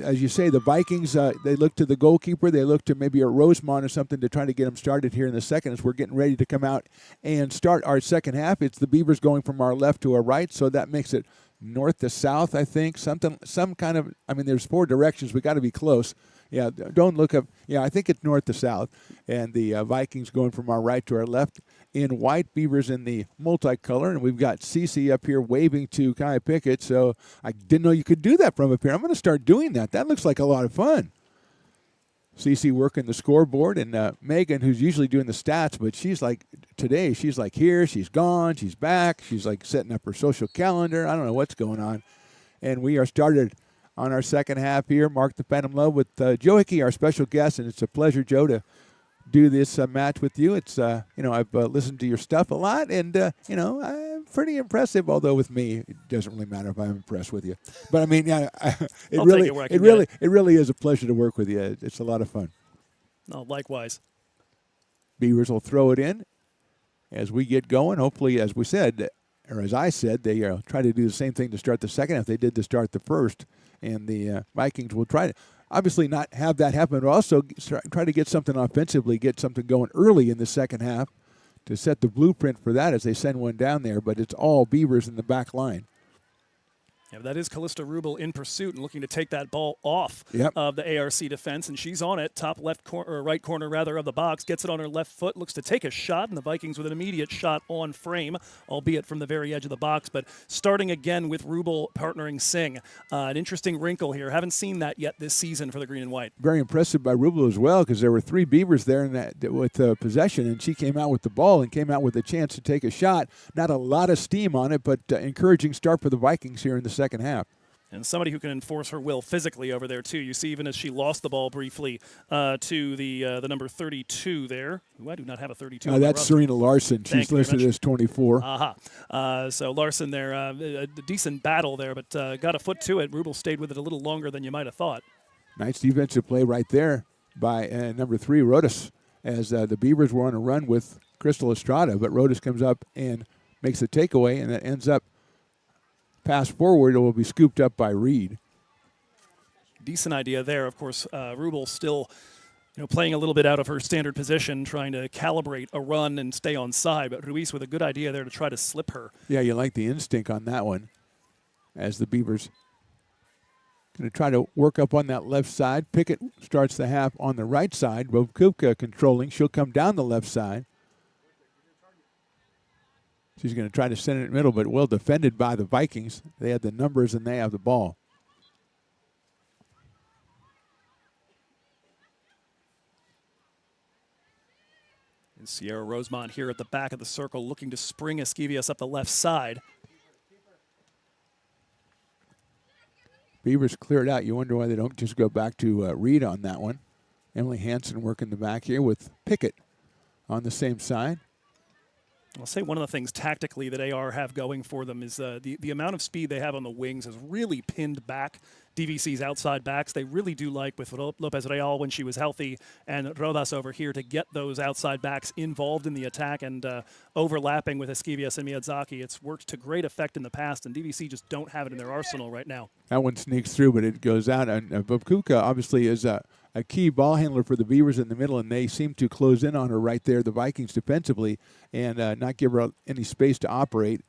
as you say, the Vikings, they look to the goalkeeper. They look to maybe a Rosemont or something to try to get them started here in the second as we're getting ready to come out and start our second half. It's the Beavers going from our left to our right, so that makes it north to south, I think. Some kind of, I mean, there's 4 directions. We got to be close. Yeah, don't look up. Yeah, I think it's north to south. And the Vikings going from our right to our left in white, Beavers in the multicolor. And we've got Cece up here waving to Kai Pickett. So I didn't know you could do that from up here. I'm going to start doing that. That looks like a lot of fun. Cece working the scoreboard, and Megan, who's usually doing the stats, but she's like, today, she's like here, she's gone, she's back. She's like setting up her social calendar. I don't know what's going on. And we are started on our second half here. Mark the Phantom Love with Joe Hickey, our special guest, and it's a pleasure, Joe, to do this match with you. It's, I've listened to your stuff a lot, and, I'm pretty impressive, although with me, it doesn't really matter if I'm impressed with you. But, I mean, yeah, it really is a pleasure to work with you. It's a lot of fun. No, likewise. Beavers will throw it in as we get going. Hopefully, as we said, or as I said, they try to do the same thing to start the second half they did to start the first. And the Vikings will try to obviously not have that happen, but also try to get something offensively, get something going early in the second half to set the blueprint for that as they send one down there. But it's all Beavers in the back line. Yeah, that is Callista Rubel in pursuit and looking to take that ball off of the ARC defense, and she's on it, top left or right corner rather of the box, gets it on her left foot, looks to take a shot, and the Vikings with an immediate shot on frame, albeit from the very edge of the box. But starting again with Rubel partnering Singh, an interesting wrinkle here. Haven't seen that yet this season for the green and white. Very impressive by Rubel as well, because there were 3 Beavers there in that with possession, and she came out with the ball and came out with a chance to take a shot. Not a lot of steam on it, but encouraging start for the Vikings here in the second half. And somebody who can enforce her will physically over there, too. You see, even as she lost the ball briefly to the number 32 there. Ooh, I do not have a 32. That's Serena Larson. She's listed as 24. So Larson there, a decent battle there, but got a foot to it. Rubel stayed with it a little longer than you might have thought. Nice defensive play right there by number 3, Rodas, as the Beavers were on a run with Crystal Estrada, but Rodas comes up and makes the takeaway, and that ends up pass forward. It will be scooped up by Reed. Decent idea there. Of course, Rubel still playing a little bit out of her standard position, trying to calibrate a run and stay on side. But Ruiz with a good idea there to try to slip her. Yeah, you like the instinct on that one. As the Beavers going to try to work up on that left side. Pickett starts the half on the right side. Bobkupka controlling. She'll come down the left side. She's going to try to send it in the middle, but well defended by the Vikings. They had the numbers and they have the ball. And Sierra Rosemont here at the back of the circle looking to spring Esquivias up the left side. Beavers cleared out. You wonder why they don't just go back to Reed on that one. Emily Hansen working the back here with Pickett on the same side. I'll say one of the things tactically that AR have going for them is the amount of speed they have on the wings has really pinned back DVC's outside backs. They really do like with Lopez Real when she was healthy and Rodas over here to get those outside backs involved in the attack and overlapping with Esquivias and Miyazaki. It's worked to great effect in the past, and DVC just don't have it in their arsenal right now. That one sneaks through, but it goes out. And Bobkuka obviously is a key ball handler for the Beavers in the middle, and they seem to close in on her right there, the Vikings defensively, and not give her any space to operate.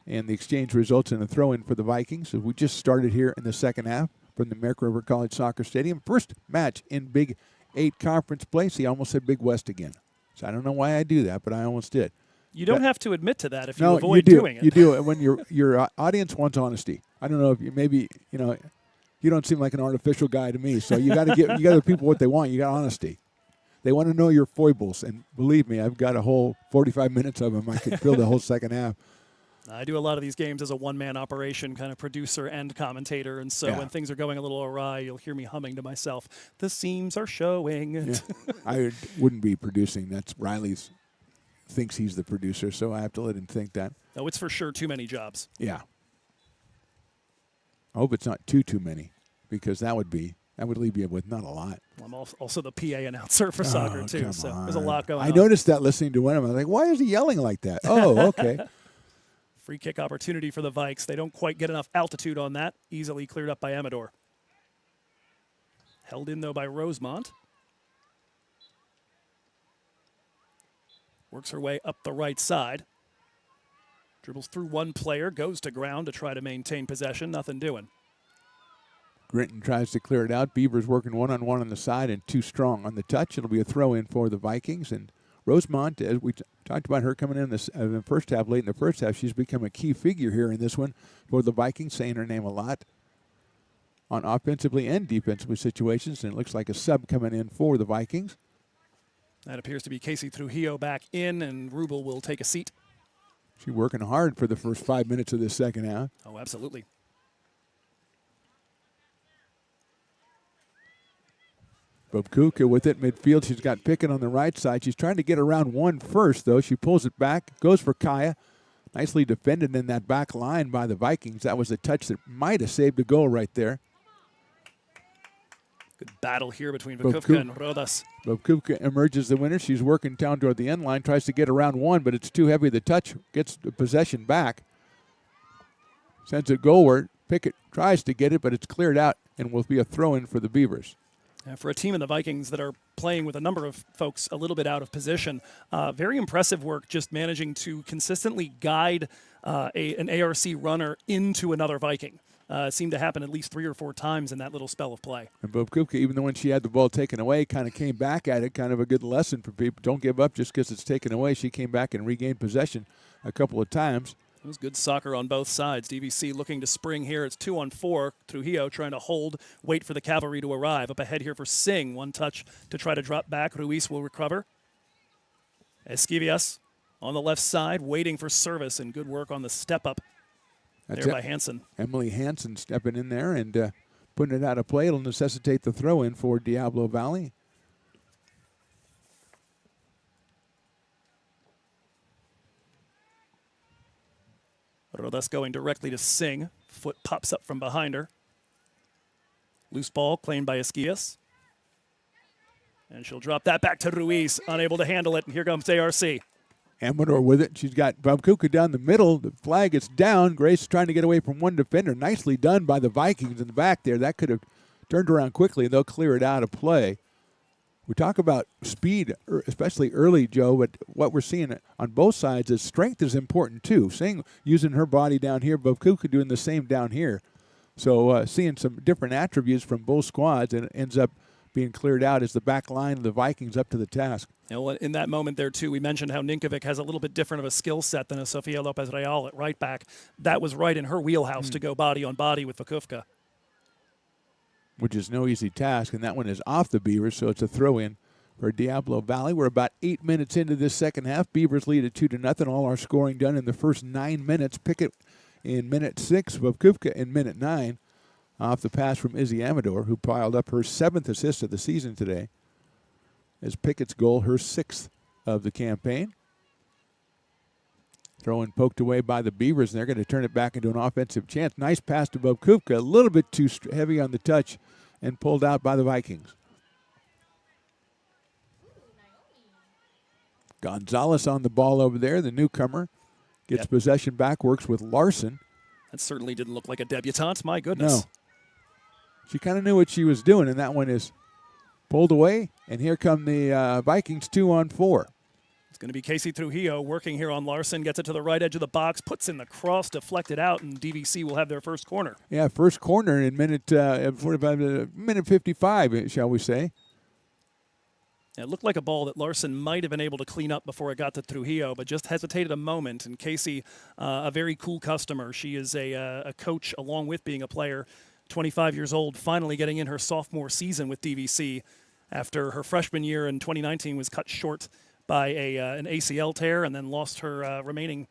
And the exchange results in a throw-in for the Vikings. So we just started here in the second half from the Merrick River College Soccer Stadium. First match in Big 8 conference play. See, I almost said Big West again. So I don't know why I do that, but I almost did. You don't have to admit to that if you No, avoid you do. doing it. You do. When your audience wants honesty. I don't know if you maybe, you don't seem like an artificial guy to me. So you got to give the people what they want. You got honesty. They want to know your foibles, and believe me, I've got a whole 45 minutes of them. I could fill the whole second half. I do a lot of these games as a one-man operation, kind of producer and commentator, and so when things are going a little awry, you'll hear me humming to myself, "The seams are showing." Yeah. I wouldn't be producing. That's Riley's thinks he's the producer, so I have to let him think that. No, it's for sure too many jobs. Yeah. I hope it's not too many, because that would leave you with not a lot. I'm also the PA announcer for soccer, too, so there's a lot going on. I noticed that listening to one of them. I was like, why is he yelling like that? Oh, okay. Free kick opportunity for the Vikes. They don't quite get enough altitude on that. Easily cleared up by Amador. Held in, though, by Rosemont. Works her way up the right side. Dribbles through one player, goes to ground to try to maintain possession. Nothing doing. Grinton tries to clear it out. Beavers working one-on-one on the side and too strong on the touch. It'll be a throw-in for the Vikings. And Rosemont, as we talked about her coming in the first half, late in the first half, she's become a key figure here in this one for the Vikings, saying her name a lot on offensively and defensively situations. And it looks like a sub coming in for the Vikings. That appears to be Casey Trujillo back in, and Rubel will take a seat. She's working hard for the first 5 minutes of this second half. Oh, absolutely. Bobkuka with it midfield. She's got Pickett on the right side. She's trying to get around one first, though. She pulls it back, goes for Kaya. Nicely defended in that back line by the Vikings. That was a touch that might have saved a goal right there. Good battle here between Vakufka and Rodas. Bobkuka emerges the winner. She's working down toward the end line, tries to get around one, but it's too heavy. The touch gets the possession back. Sends it goalward. Pickett tries to get it, but it's cleared out and will be a throw-in for the Beavers. For a team in the Vikings that are playing with a number of folks a little bit out of position, very impressive work just managing to consistently guide an ARC runner into another Viking. It seemed to happen at least 3 or 4 times in that little spell of play. And Bobkuka, even though when she had the ball taken away, kind of came back at it, kind of a good lesson for people. Don't give up just because it's taken away. She came back and regained possession a couple of times. It was good soccer on both sides. DVC looking to spring here. It's 2-on-4. Trujillo trying to hold, wait for the cavalry to arrive. Up ahead here for Singh. One touch to try to drop back. Ruiz will recover. Esquivias on the left side, waiting for service, and good work on the step-up there by Hansen. Emily Hansen stepping in there and putting it out of play. It'll necessitate the throw-in for Diablo Valley. Rodas going directly to Singh. Foot pops up from behind her. Loose ball claimed by Esquias. And she'll drop that back to Ruiz, unable to handle it. And here comes ARC. Amador with it. She's got Bobkuka down the middle. The flag is down. Grace trying to get away from one defender. Nicely done by the Vikings in the back there. That could have turned around quickly, and they'll clear it out of play. We talk about speed, especially early, Joe, but what we're seeing on both sides is strength is important too. Seeing using her body down here, Bobkuka doing the same down here. So seeing some different attributes from both squads, and it ends up being cleared out as the back line of the Vikings up to the task. You know, in that moment there, too, we mentioned how Ninkovic has a little bit different of a skill set than a Sofia Lopez Real at right back. That was right in her wheelhouse to go body on body with Vakufka. Which is no easy task, and that one is off the Beavers, so it's a throw-in for Diablo Valley. We're about 8 minutes into this second half. Beavers lead at 2-0. All our scoring done in the first 9 minutes. Pickett in minute 6, Vakufka in minute 9. Off the pass from Izzy Amador, who piled up her 7th assist of the season today. As Pickett's goal, her 6th of the campaign. Throw-in poked away by the Beavers, and they're going to turn it back into an offensive chance. Nice pass to Bobkuka, a little bit too heavy on the touch, and pulled out by the Vikings. Gonzalez on the ball over there, the newcomer. Gets possession back, works with Larson. That certainly didn't look like a debutante, my goodness. No. She kind of knew what she was doing, and that one is pulled away, and here come the Vikings 2-on-4. It's going to be Casey Trujillo working here on Larson, gets it to the right edge of the box, puts in the cross, deflected out, and DVC will have their first corner. Yeah, first corner in minute 55, shall we say. It looked like a ball that Larson might have been able to clean up before it got to Trujillo, but just hesitated a moment. And Casey, a very cool customer. She is a coach along with being a player, 25 years old, finally getting in her sophomore season with DVC after her freshman year in 2019 was cut short by an ACL tear and then lost her remaining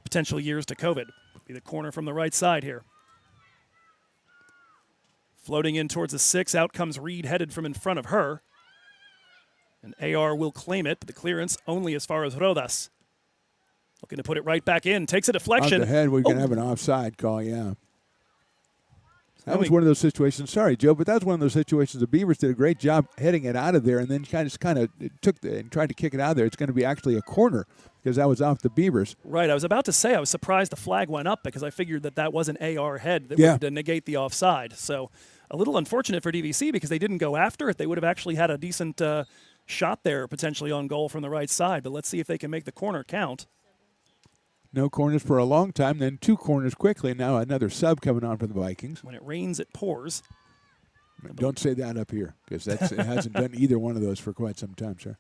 potential years to COVID. Be the corner from the right side here. Floating in towards the 6, out comes Reed, headed from in front of her. And AR will claim it, but the clearance only as far as Rodas. Looking to put it right back in. Takes a deflection. Off the head, we're going to have an offside call, yeah. That was one of those situations. Sorry, Joe, but that was one of those situations. The Beavers did a great job heading it out of there, and then kind of took and tried to kick it out of there. It's going to be actually a corner because that was off the Beavers. Right. I was about to say I was surprised the flag went up because I figured that was an AR head that would negate the offside. So a little unfortunate for DVC because they didn't go after it. They would have actually had a decent shot there potentially on goal from the right side. But let's see if they can make the corner count. No corners for a long time, then 2 corners quickly. Now another sub coming on for the Vikings. When it rains, it pours. Don't say that up here because it hasn't done either one of those for quite some time, sir.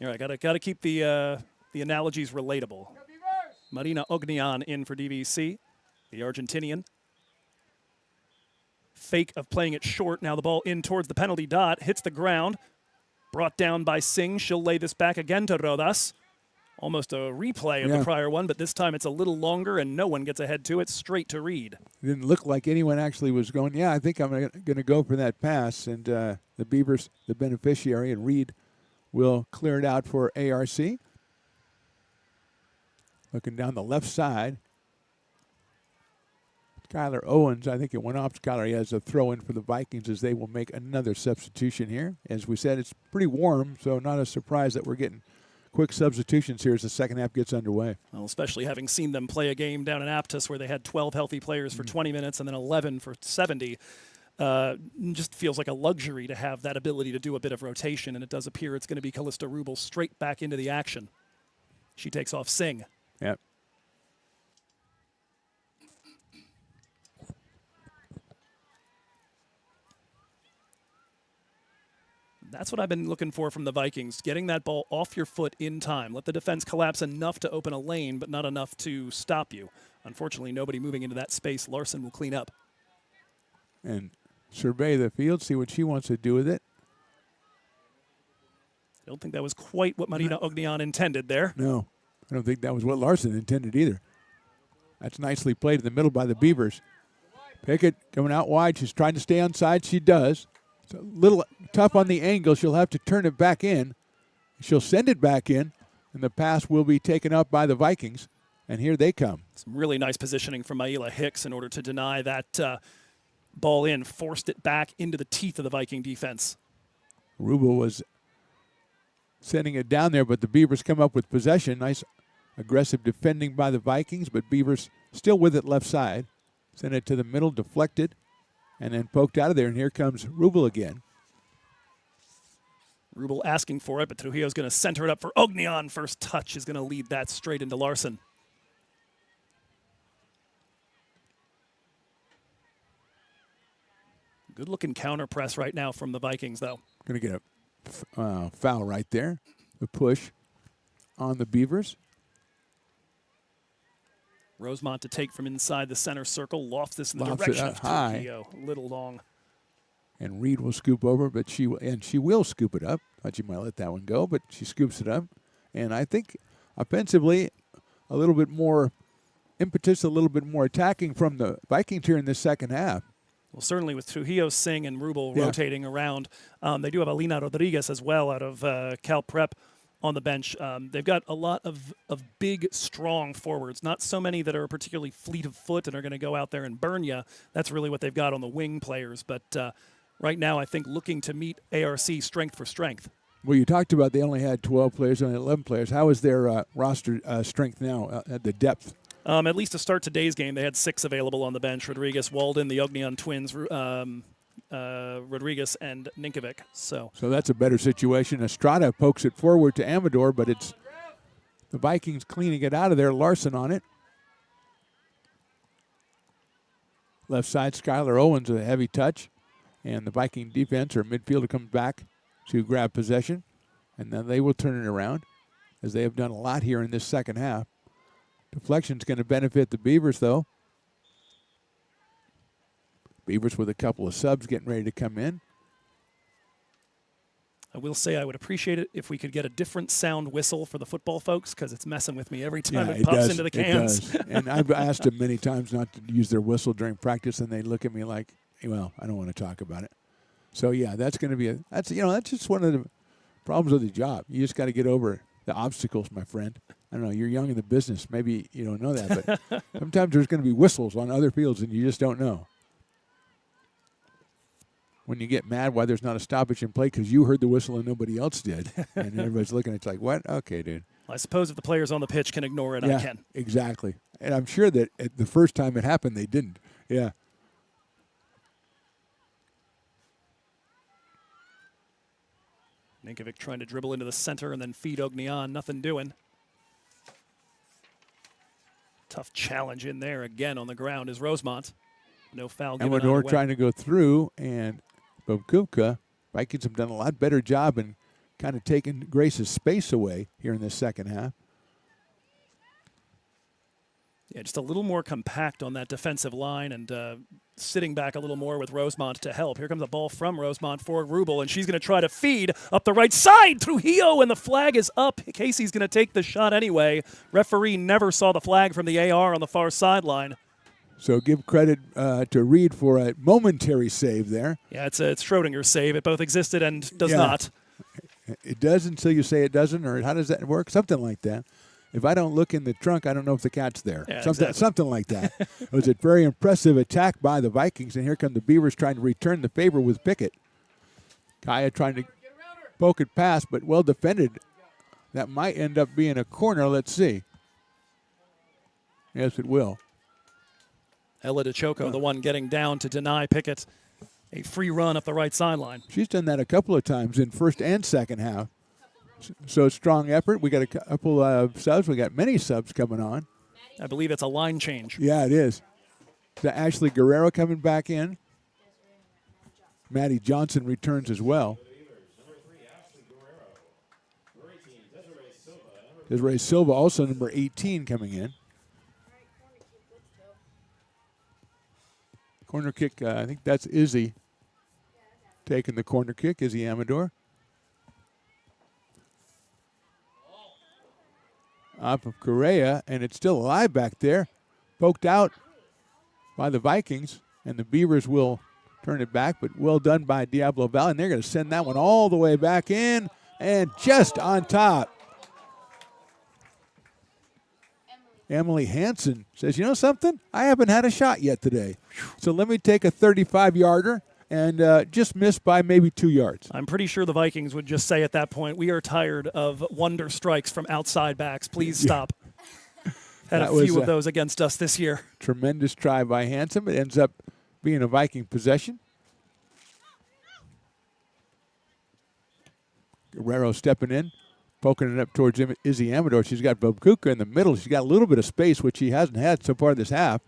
All right, got to keep the analogies relatable. Marina Ognian in for DVC, the Argentinian. Fake of playing it short. Now the ball in towards the penalty dot, hits the ground. Brought down by Singh. She'll lay this back again to Rodas. Almost a replay of the prior one, but this time it's a little longer and no one gets ahead to it, straight to Reed. It didn't look like anyone actually was going, I think I'm going to go for that pass. And the Beavers, the beneficiary, and Reed will clear it out for ARC. Looking down the left side. Skylar Owens, I think it went off. Skylar, he has a throw in for the Vikings as they will make another substitution here. As we said, it's pretty warm, so not a surprise that we're getting quick substitutions here as the second half gets underway. Well, especially having seen them play a game down in Aptos where they had 12 healthy players for 20 minutes and then 11 for 70. Just feels like a luxury to have that ability to do a bit of rotation, and it does appear it's going to be Callista Rubel straight back into the action. She takes off Singh. Yep. That's what I've been looking for from the Vikings, getting that ball off your foot in time. Let the defense collapse enough to open a lane, but not enough to stop you. Unfortunately, nobody moving into that space. Larson will clean up. And survey the field, see what she wants to do with it. I don't think that was quite what Marina Ognian intended there. No, I don't think that was what Larson intended either. That's nicely played in the middle by the Beavers. Pickett coming out wide. She's trying to stay onside. She does. It's a little tough on the angle. She'll have to turn it back in. She'll send it back in, and the pass will be taken up by the Vikings. And here they come. Some really nice positioning from Maila Hicks in order to deny that ball in. Forced it back into the teeth of the Viking defense. Rubel was sending it down there, but the Beavers come up with possession. Nice aggressive defending by the Vikings, but Beavers still with it left side. Send it to the middle, deflected, and then poked out of there. And here comes Rubel again. Rubel asking for it, but Trujillo's going to center it up for Ognian. First touch is going to lead that straight into Larson. Good-looking counter press right now from the Vikings, though. Going to get a foul right there. The push on the Beavers. Rosemont to take from inside the center circle. Lofts this in the Lofts direction it of high. Trujillo. A little long. And Reed will scoop over, but she will scoop it up. Thought she might let that one go, but she scoops it up. And I think offensively, a little bit more impetus, a little bit more attacking from the Vikings here in the second half. Well, certainly with Trujillo, Singh, and Rubel rotating around. They do have Alina Rodriguez as well out of Cal Prep on the bench. They've got a lot of big, strong forwards. Not so many that are particularly fleet of foot and are going to go out there and burn you. That's really what they've got on the wing players. But right now, I think looking to meet ARC strength for strength. Well, you talked about they only had 12 players, only 11 players. How is their roster strength now at the depth? At least to start today's game, they had 6 available on the bench. Rodriguez, Walden, the Ognian twins, Rodriguez and Ninkovic. So that's a better situation. Estrada pokes it forward to Amador, but it's the Vikings cleaning it out of there. Larson on it. Left side, Skylar Owens with a heavy touch. And the Viking defense or midfielder comes back to grab possession. And then they will turn it around, as they have done a lot here in this second half. Deflection's going to benefit the Beavers, though. Beavers with a couple of subs getting ready to come in. I will say I would appreciate it if we could get a different sound whistle for the football folks, because it's messing with me every time it pops into the cans. It does. And I've asked them many times not to use their whistle during practice, and they look at me like, well, I don't want to talk about it. So, yeah, that's going to be that's just one of the problems of the job. You just got to get over the obstacles, my friend. I don't know, you're young in the business. Maybe you don't know that, but sometimes there's going to be whistles on other fields, and you just don't know. When you get mad why there's not a stoppage in play because you heard the whistle and nobody else did. And everybody's looking, it's like, what? Okay, dude. I suppose if the players on the pitch can ignore it, Yeah, I can. Exactly. And I'm sure that the first time it happened, they didn't. Yeah. Ninkovic trying to dribble into the center and then feed Ognian. Nothing doing. Tough challenge in there again on the ground is Rosemont. No foul given Amador either way. trying to go through, and Bobkupka, Vikings have done a lot better job in kind of taking Grace's space away here in this second half. Yeah, just a little more compact on that defensive line and sitting back a little more with Rosemont to help. Here comes a ball from Rosemont for Rubel, and she's going to try to feed up the right side. Trujillo, and the flag is up. Casey's going to take the shot anyway. Referee never saw the flag from the AR on the far sideline. So give credit to Reed for a momentary save there. Yeah, it's Schrodinger's save. It both existed and does Yeah. not. It does until you say it doesn't, or how does that work? Something like that. If I don't look in the trunk, I don't know if the cat's there. Yeah, Something like that. It was a very impressive attack by the Vikings, and here come the Beavers trying to return the favor with Pickett. Kaya trying to poke it past, but well defended. That might end up being a corner. Let's see. Yes, it will. Ella DeChoco, the one getting down to deny Pickett a free run up the right sideline. She's done that a couple of times in first and second half. So strong effort. We got a couple of subs. We got many subs coming on. I believe it's a line change. Yeah, it is. The Ashley Guerrero coming back in. Maddie Johnson returns as well. Desiree Silva, also number 18, coming in. Corner kick, I think that's Izzy taking the corner kick, Izzy Amador. Off of Correa, and it's still alive back there. Poked out by the Vikings, and the Beavers will turn it back, but well done by Diablo Valley, and they're going to send that one all the way back in, and just on top. Emily Hansen says, you know something? I haven't had a shot yet today. So let me take a 35-yarder and just missed by maybe 2 yards. I'm pretty sure the Vikings would just say at that point, we are tired of wonder strikes from outside backs. Please stop. Had a few of those against us this year. Tremendous try by Hansen. It ends up being a Viking possession. Guerrero stepping in. Poking it up towards Izzy Amador. She's got Bobkuka in the middle. She's got a little bit of space, which she hasn't had so far this half.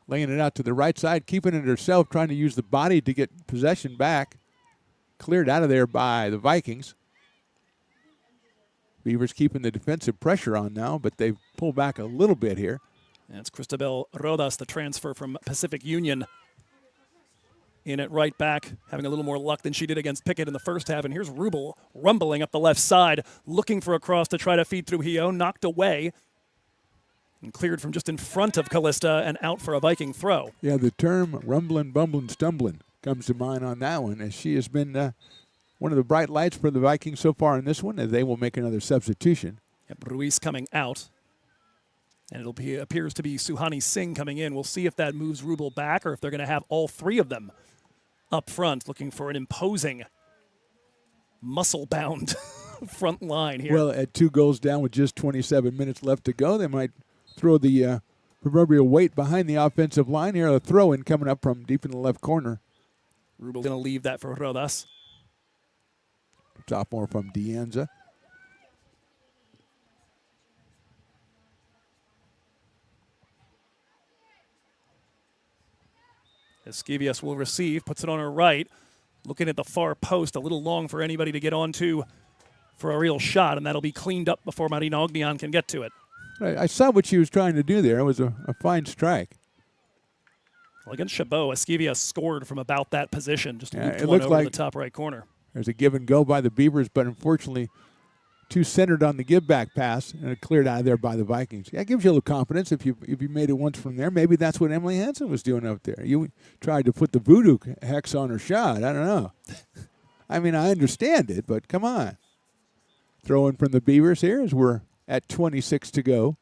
Laying it out to the right side, keeping it herself, trying to use the body to get possession back. Cleared out of there by the Vikings. Beavers keeping the defensive pressure on now, but they've pulled back a little bit here. That's Cristabel Rodas, the transfer from Pacific Union. In at right back, having a little more luck than she did against Pickett in the first half. And here's Rubel rumbling up the left side, looking for a cross to try to feed through Hio, knocked away, and cleared from just in front of Callista and out for a Viking throw. Yeah, the term rumbling, bumbling, stumbling comes to mind on that one, as she has been one of the bright lights for the Vikings so far in this one, as they will make another substitution. Yep, Ruiz coming out. And appears to be Suhani Singh coming in. We'll see if that moves Rubel back or if they're going to have all three of them up front, looking for an imposing, muscle-bound front line here. Well, at 2 goals down with just 27 minutes left to go, they might throw the proverbial weight behind the offensive line here. A throw-in coming up from deep in the left corner. Rubel's going to leave that for Rodas. Sophomore from Dianza. Esquivias will receive, puts it on her right. Looking at the far post, a little long for anybody to get onto for a real shot, and that'll be cleaned up before Marina Ognian can get to it. I saw what she was trying to do there. It was a fine strike. Well, against Chabot, Esquivias scored from about that position, just looped it one looked over like the top right corner. There's a give and go by the Beavers, but unfortunately too centered on the give back pass, and it cleared out of there by the Vikings. Yeah, it gives you a little confidence if you made it once from there. Maybe that's what Emily Hansen was doing up there. You tried to put the voodoo hex on her shot. I don't know. I mean, I understand it, but come on. Throw in from the Beavers here as we're at 26 to go,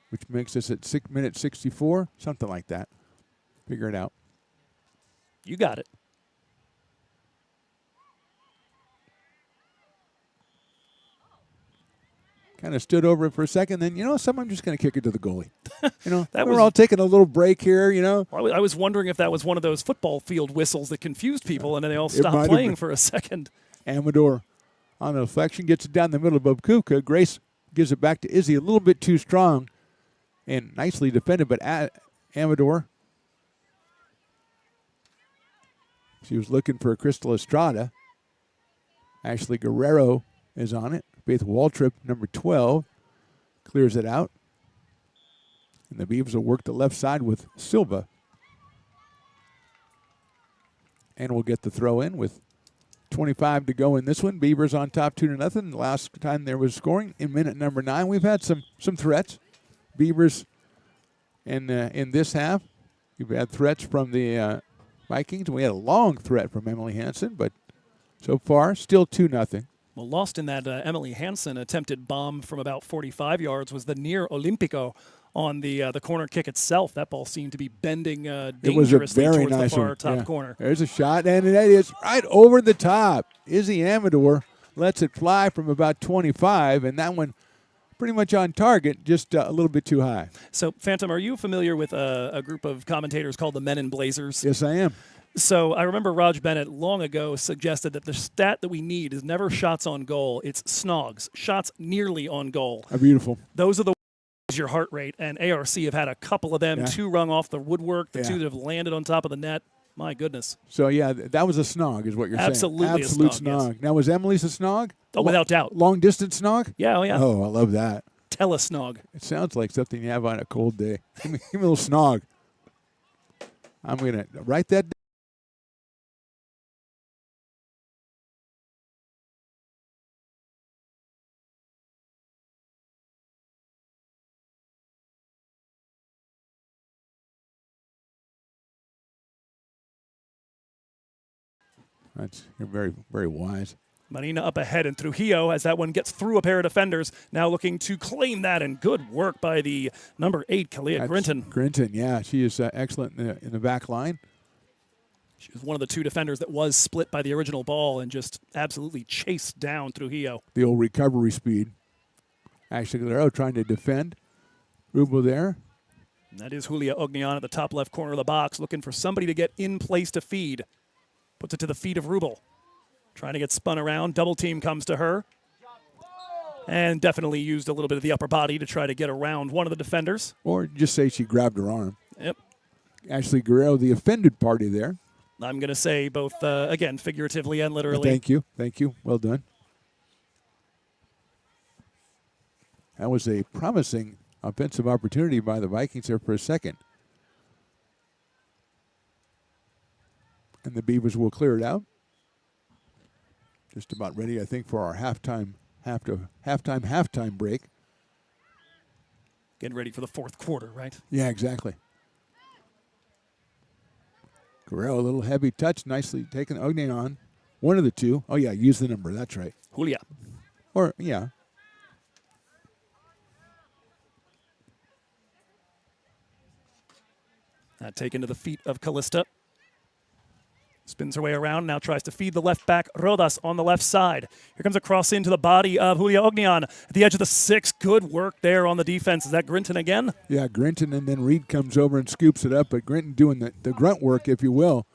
which makes us at 6 minutes 64, something like that. Figure it out. You got it. Kind of stood over it for a second, then, I'm just going to kick it to the goalie. That we're was- all taking a little break here, I was wondering if that was one of those football field whistles that confused people, and then they all It might stopped have playing been. for a second. Amador on the deflection, gets it down the middle of Bobkuka. Grace gives it back to Izzy, a little bit too strong and nicely defended, but Amador, she was looking for Crystal Estrada. Ashley Guerrero is on it. Faith Waltrip, number 12, clears it out. And the Beavers will work the left side with Silva. And we'll get the throw in with 25 to go in this one. Beavers on top 2-0. Last time there was scoring in minute number 9. We've had some threats. Beavers in this half. We've had threats from the Vikings. We had a long threat from Emily Hansen, but so far still 2-0. Well, lost in that Emily Hansen attempted bomb from about 45 yards was the near Olympico on the corner kick itself. That ball seemed to be bending It was a dangerously very towards nice the far one. top Yeah. corner. There's a shot, and it is right over the top. Izzy Amador lets it fly from about 25, and that one pretty much on target, just a little bit too high. So, Phantom, are you familiar with a group of commentators called the Men in Blazers? Yes, I am. So I remember Raj Bennett long ago suggested that the stat that we need is never shots on goal. It's SNOGs, shots nearly on goal. Beautiful. Those are the your heart rate, and ARC have had a couple of them, Yeah. 2 rung off the woodwork, the Yeah. 2 that have landed on top of the net. My goodness. So, yeah, that was a snog is what you're Absolutely saying. a Absolute snog, yes. Now, was Emily's a snog? Oh, without doubt. Long-distance snog? Yeah, oh yeah. Oh, I love that. Telesnog. It sounds like something you have on a cold day. Give me a little snog. I'm going to write that down. You're very, very wise. Marina up ahead, and Trujillo, as that one gets through a pair of defenders, now looking to claim that, and good work by the number 8, Kalia Grinton. Grinton, yeah, she is excellent in the back line. She was one of the 2 defenders that was split by the original ball and just absolutely chased down Trujillo. The old recovery speed. Ashley Guerrero trying to defend. Rubel there. And that is Julia Ognian at the top left corner of the box, looking for somebody to get in place to feed. Puts it to the feet of Rubel. Trying to get spun around. Double team comes to her. And definitely used a little bit of the upper body to try to get around one of the defenders. Or just say she grabbed her arm. Yep. Ashley Guerrero, the offended party there. I'm going to say both, again, figuratively and literally. Thank you. Thank you. Well done. That was a promising offensive opportunity by the Vikings there for a second. And the Beavers will clear it out. Just about ready, I think, for our halftime break. Getting ready for the 4th quarter, right? Yeah, exactly. Guerrero, a little heavy touch, nicely taken. Ognian, one of the 2. Oh, yeah, use the number. That's right. Julia. Or, yeah. Taken to the feet of Callista. Spins her way around, now tries to feed the left back, Rodas on the left side. Here comes a cross into the body of Julia Ognian at the edge of the 6. Good work there on the defense. Is that Grinton again? Yeah, Grinton, and then Reed comes over and scoops it up, but Grinton doing the grunt work, if you will,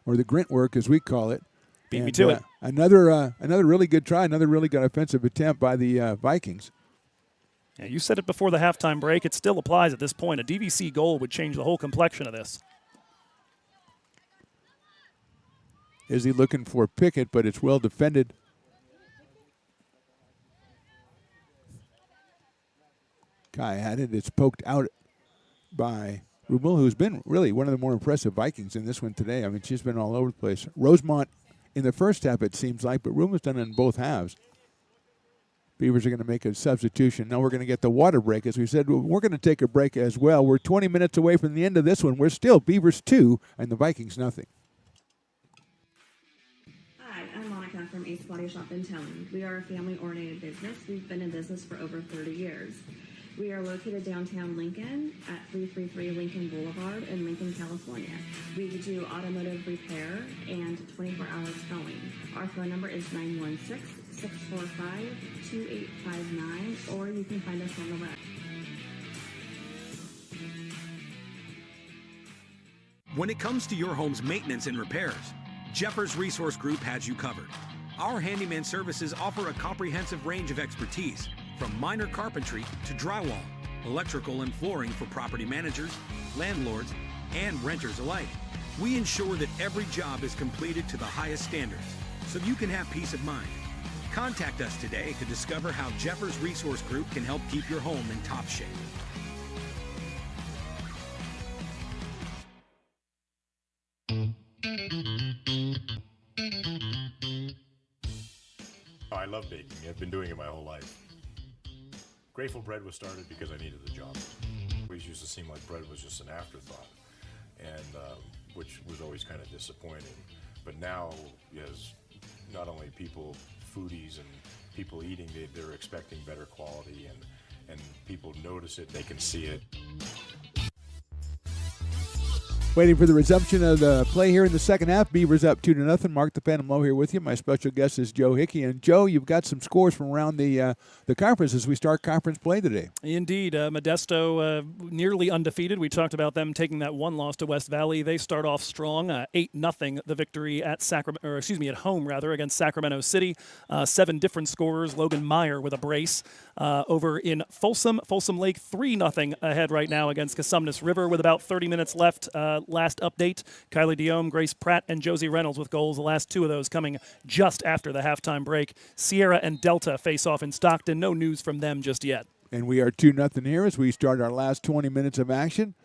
or the grunt work as we call it. Beat me to it. Another really good try, another really good offensive attempt by the Vikings. Yeah, you said it before the halftime break. It still applies at this point. A DVC goal would change the whole complexion of this. Is he looking for Pickett, but it's well defended. Guy had it. It's poked out by Rubel, who's been really one of the more impressive Vikings in this one today. I mean, she's been all over the place. Rosemont in the first half, it seems like, but Rubel's done it in both halves. Beavers are going to make a substitution. Now we're going to get the water break. As we said, we're going to take a break as well. We're 20 minutes away from the end of this one. We're still Beavers 2 and the Vikings nothing. Hi, I'm Monica from Ace Body Shop in Telling. We are a family-oriented business. We've been in business for over 30 years. We are located downtown Lincoln at 333 Lincoln Boulevard in Lincoln, California. We do automotive repair and 24-hour towing. Our phone number is 916-645-2859, or you can find us on the web. When it comes to your home's maintenance and repairs, Jeffers Resource Group has you covered. Our handyman services offer a comprehensive range of expertise, from minor carpentry to drywall, electrical and flooring for property managers, landlords, and renters alike. We ensure that every job is completed to the highest standards, so you can have peace of mind. Contact us today to discover how Jeffers Resource Group can help keep your home in top shape. I love baking. I've been doing it my whole life. Grateful Bread was started because I needed a job. It always used to seem like bread was just an afterthought, and which was always kind of disappointing. But now, as not only people, foodies and people eating, they're expecting better quality, and people notice it, they can see it. Waiting for the resumption of the play here in the second half. Beavers up 2-0. Mark the Phantom Low here with you. My special guest is Joe Hickey. And Joe, you've got some scores from around the conference as we start conference play today. Indeed. Modesto nearly undefeated. We talked about them taking that one loss to West Valley. They start off strong, 8-0 the victory at at home against Sacramento City. 7 different scorers. Logan Meyer with a brace. Over in Folsom Lake 3-0 ahead right now against Casumnas River with about 30 minutes left. Last update, Kylie Diome, Grace Pratt, and Josie Reynolds with goals. The last 2 of those coming just after the halftime break. Sierra and Delta face off in Stockton. No news from them just yet. And we are 2-0 here as we start our last 20 minutes of action.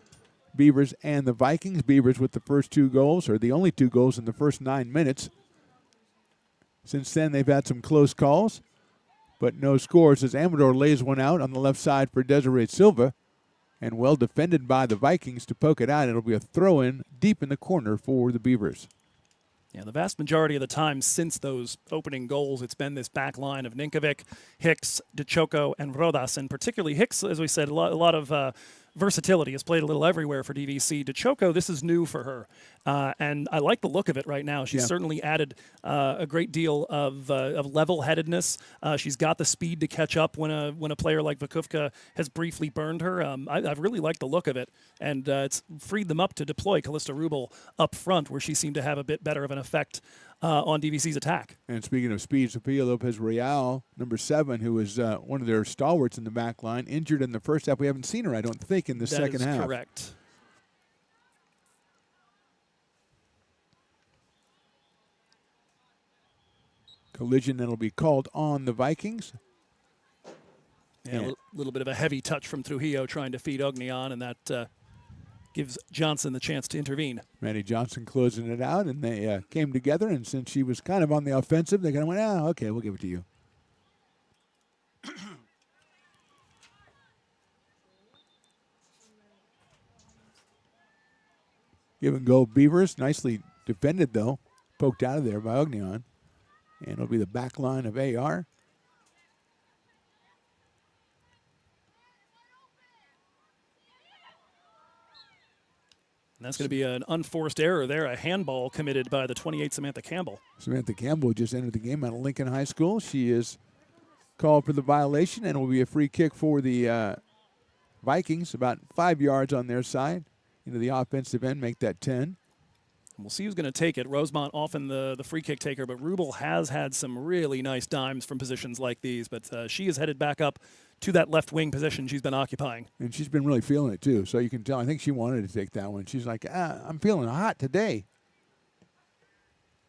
Beavers and the Vikings. Beavers with the first 2 goals, or the only 2 goals in the first 9 minutes. Since then, they've had some close calls, but no scores as Amador lays one out on the left side for Desiree Silva. And well defended by the Vikings to poke it out. It'll be a throw-in deep in the corner for the Beavers. Yeah, the vast majority of the time since those opening goals, it's been this back line of Ninkovic, Hicks, DeChoco, and Rodas. And particularly Hicks, as we said, a lot of versatility. Has played a little everywhere for DVC. DeChoco, this is new for her. And I like the look of it right now. She's certainly added a great deal of level-headedness. She's got the speed to catch up when a player like Vakufka has briefly burned her. I really like the look of it. And it's freed them up to deploy Callista Rubel up front, where she seemed to have a bit better of an effect on DVC's attack. And speaking of speed, Sophia Lopez Real, number 7, who is one of their stalwarts in the back line, injured in the first half. We haven't seen her, I don't think, in the second half. That is correct. Collision that'll be called on the Vikings. Yeah, a little bit of a heavy touch from Trujillo trying to feed Ognion, and that gives Johnson the chance to intervene. Maddie Johnson closing it out, and they came together, and since she was kind of on the offensive, they kind of went, okay, we'll give it to you. Give and go Beavers. Nicely defended, though. Poked out of there by Ognion. And it'll be the back line of AR. And that's going to be an unforced error there, a handball committed by the 28 Samantha Campbell. Samantha Campbell just entered the game out of Lincoln High School. She is called for the violation, and it will be a free kick for the Vikings, about 5 yards on their side into the offensive end, make that 10. We'll see who's going to take it. Rosemont often the free kick taker, but Rubel has had some really nice dimes from positions like these. But she is headed back up to that left wing position she's been occupying. And she's been really feeling it, too. So you can tell. I think she wanted to take that one. She's like, I'm feeling hot today.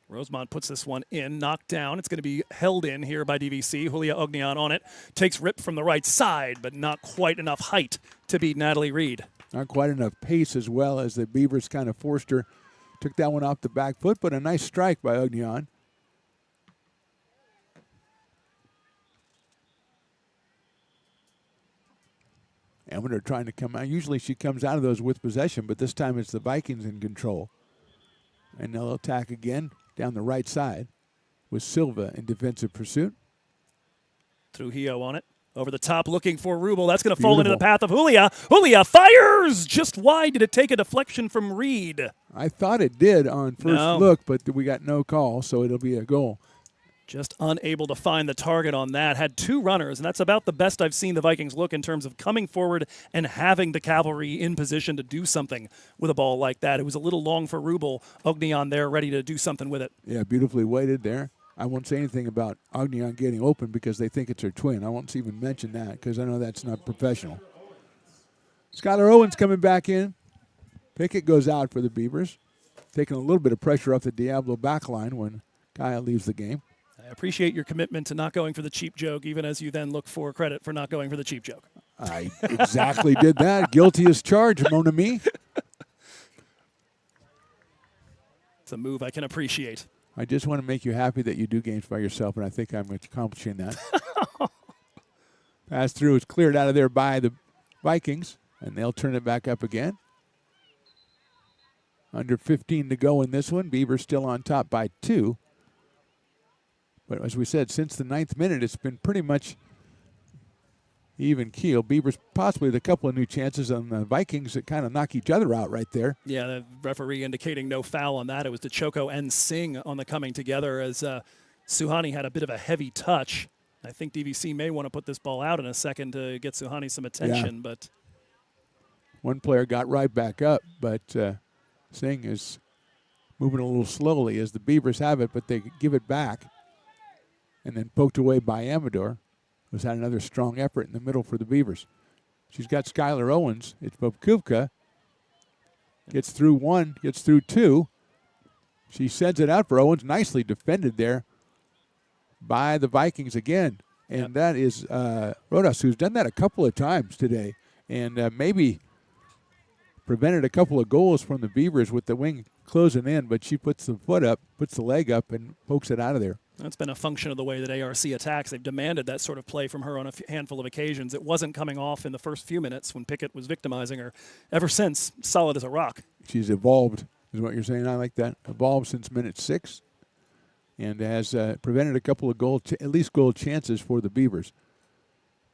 Rosemont puts this one in, knocked down. It's going to be held in here by DVC. Julia Ognion on it. Takes rip from the right side, but not quite enough height to beat Natalie Reed. Not quite enough pace as well as the Beavers kind of forced her. Took that one off the back foot, but a nice strike by Ognion. Amador trying to come out. Usually she comes out of those with possession, but this time it's the Vikings in control. And they'll attack again down the right side with Silva in defensive pursuit. Trujillo on it. Over the top looking for Rubel. That's going to fall into the path of Julia. Julia fires! Just wide. Did it take a deflection from Reed? I thought it did on first look, but we got no call, so it'll be a goal. Just unable to find the target on that. Had two runners, and that's about the best I've seen the Vikings look in terms of coming forward and having the cavalry in position to do something with a ball like that. It was a little long for Rubel. Ognion there ready to do something with it. Yeah, beautifully weighted there. I won't say anything about Ognion getting open because they think it's her twin. I won't even mention that because I know that's not professional. Skylar Owens coming back in. Pickett goes out for the Beavers, taking a little bit of pressure off the Diablo back line when Kaya leaves the game. I appreciate your commitment to not going for the cheap joke, even as you then look for credit for not going for the cheap joke. I exactly did that. Guilty as charged, mon ami. It's a move I can appreciate. I just want to make you happy that you do games by yourself, and I think I'm accomplishing that. Pass through is cleared out of there by the Vikings, and they'll turn it back up again. Under 15 to go in this one. Beavers still on top by 2. But as we said, since the 9th minute, it's been pretty much even keel. Beavers possibly with a couple of new chances on the Vikings that kind of knock each other out right there. Yeah, the referee indicating no foul on that. It was DeChoco and Singh on the coming together as Suhani had a bit of a heavy touch. I think DVC may want to put this ball out in a second to get Suhani some attention. But one player got right back up, but Singh is moving a little slowly as the Beavers have it, but they give it back. And then poked away by Amador, who's had another strong effort in the middle for the Beavers. She's got Skylar Owens. It's Bobkuvka. Gets through one, gets through two. She sends it out for Owens. Nicely defended there by the Vikings again. And that is Rodas, who's done that a couple of times today. And maybe prevented a couple of goals from the Beavers with the wing closing in. But she puts the foot up, puts the leg up, and pokes it out of there. That's been a function of the way that ARC attacks. They've demanded that sort of play from her on a handful of occasions. It wasn't coming off in the first few minutes when Pickett was victimizing her. Ever since, solid as a rock. She's evolved, is what you're saying. I like that. Evolved since minute 6 and has prevented a couple of at least goal chances for the Beavers.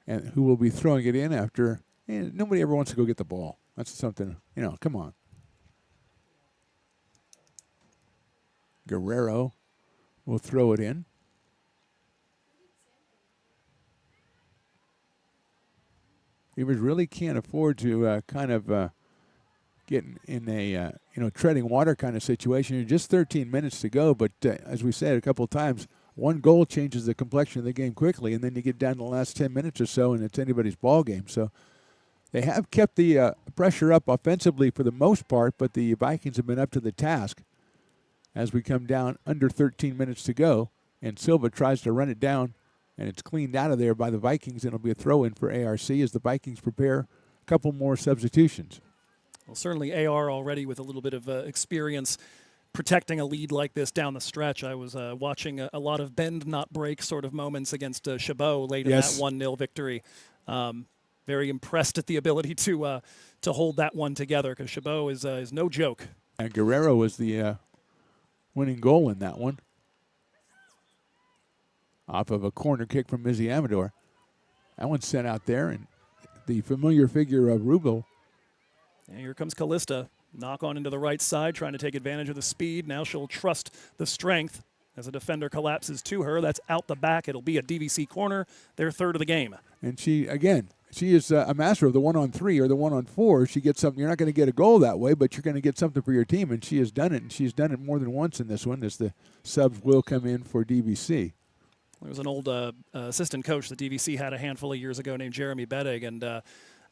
And who will be throwing it in after. Nobody ever wants to go get the ball. That's something, come on. Guerrero will throw it in. Beavers really can't afford to get in a treading water kind of situation. You're just 13 minutes to go, but as we said a couple of times, one goal changes the complexion of the game quickly, and then you get down to the last 10 minutes or so, and it's anybody's ball game. So they have kept the pressure up offensively for the most part, but the Vikings have been up to the task as we come down under 13 minutes to go, and Silva tries to run it down, and it's cleaned out of there by the Vikings, and it'll be a throw-in for ARC as the Vikings prepare a couple more substitutions. Well, certainly AR already with a little bit of experience protecting a lead like this down the stretch. I was watching a lot of bend, not break sort of moments against Chabot late in that 1-0 victory. Very impressed at the ability to hold that one together because Chabot is no joke. And Guerrero was the winning goal in that one. Off of a corner kick from Mizzy Amador. That one's sent out there, and the familiar figure of Rubel. And here comes Callista. Knock on into the right side, trying to take advantage of the speed. Now she'll trust the strength as a defender collapses to her. That's out the back. It'll be a DVC corner, their third of the game. And she, again, she is a master of the 1-on-3 or the 1-on-4. She gets something. You're not going to get a goal that way, but you're going to get something for your team, and she has done it, and she's done it more than once in this one as the subs will come in for DVC. There was an old assistant coach that DVC had a handful of years ago named Jeremy Bettig, and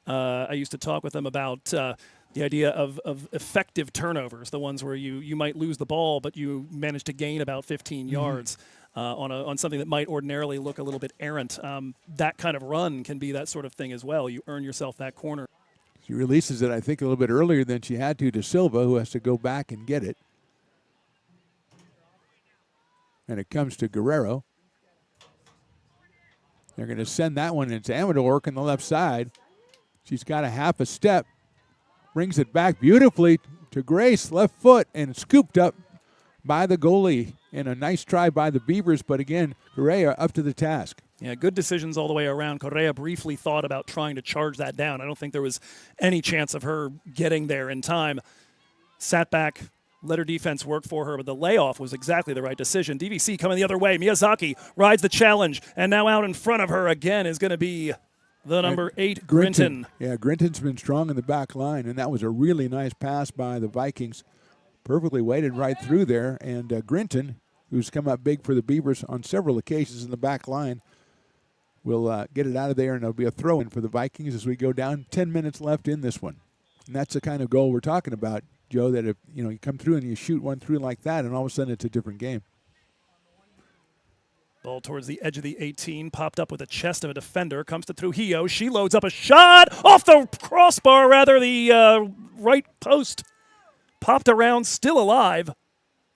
I used to talk with him about the idea of effective turnovers, the ones where you might lose the ball, but you manage to gain about 15 yards. On something that might ordinarily look a little bit errant. That kind of run can be that sort of thing as well. You earn yourself that corner. She releases it, I think, a little bit earlier than she had to Silva, who has to go back and get it. And it comes to Guerrero. They're going to send that one into Amador on the left side. She's got a half a step. Brings it back beautifully to Grace, left foot, and scooped up by the goalie. And a nice try by the Beavers, but again, Correa up to the task. Yeah, good decisions all the way around. Correa briefly thought about trying to charge that down. I don't think there was any chance of her getting there in time. Sat back, let her defense work for her, but the layoff was exactly the right decision. DVC coming the other way. Miyazaki rides the challenge, and now out in front of her again is going to be the number 8, Grinton. Yeah, Grinton's been strong in the back line, and that was a really nice pass by the Vikings. Perfectly weighted right through there, and Grinton, who's come up big for the Beavers on several occasions in the back line, will get it out of there, and it'll be a throw-in for the Vikings as we go down. 10 minutes left in this one. And that's the kind of goal we're talking about, Joe, that if you come through and you shoot one through like that, and all of a sudden it's a different game. Ball towards the edge of the 18, popped up with the chest of a defender, comes to Trujillo. She loads up a shot off the crossbar, rather, the right post. Popped around, still alive.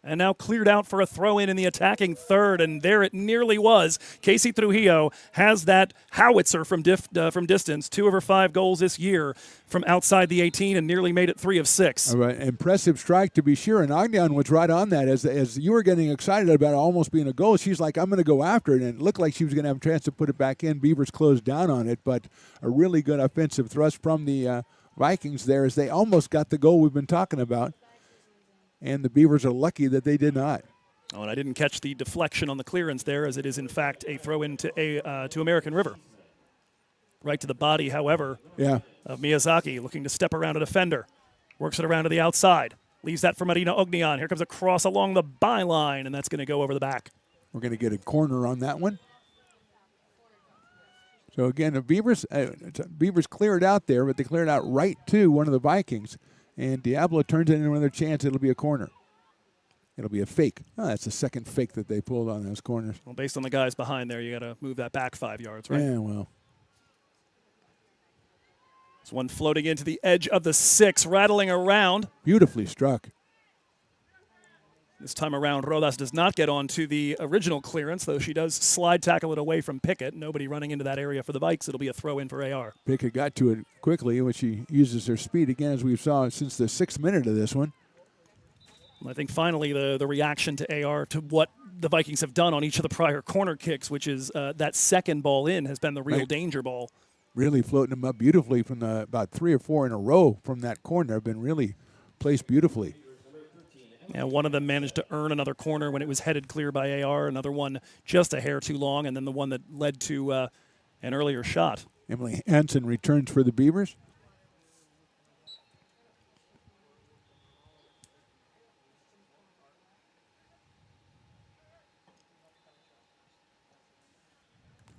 And now cleared out for a throw-in the attacking third, and there it nearly was. Casey Trujillo has that howitzer from distance. 2 of her 5 goals this year from outside the 18, and nearly made it 3 of 6. All right, impressive strike to be sure, and Ogden was right on that. As you were getting excited about it almost being a goal, she's like, I'm going to go after it, and it looked like she was going to have a chance to put it back in. Beavers closed down on it, but a really good offensive thrust from the Vikings there as they almost got the goal we've been talking about. And the Beavers are lucky that they did not. Oh, and I didn't catch the deflection on the clearance there, as it is, in fact, a throw-in to American River. Right to the body, however, of Miyazaki, looking to step around a defender. Works it around to the outside. Leaves that for Marina Ognian. Here comes a cross along the byline, and that's going to go over the back. We're going to get a corner on that one. So, again, the Beavers cleared out there, but they cleared out right to one of the Vikings. And Diablo turns it into another chance. It'll be a corner. It'll be a fake. Oh, that's the second fake that they pulled on those corners. Well, based on the guys behind there, you got to move that back 5 yards, right? Yeah, well. It's one floating into the edge of the 6, rattling around. Beautifully struck. This time around, Rodas does not get onto the original clearance, though she does slide tackle it away from Pickett. Nobody running into that area for the Vikes. It'll be a throw-in for AR. Pickett got to it quickly, when she uses her speed, again, as we saw since the 6th minute of this one. I think finally the reaction to AR to what the Vikings have done on each of the prior corner kicks, which is that second ball in, has been the real danger ball. Really floating them up beautifully from about 3 or 4 in a row from that corner. Have been really placed beautifully. Yeah, one of them managed to earn another corner when it was headed clear by AR, another one just a hair too long, and then the one that led to an earlier shot. Emily Hansen returns for the Beavers.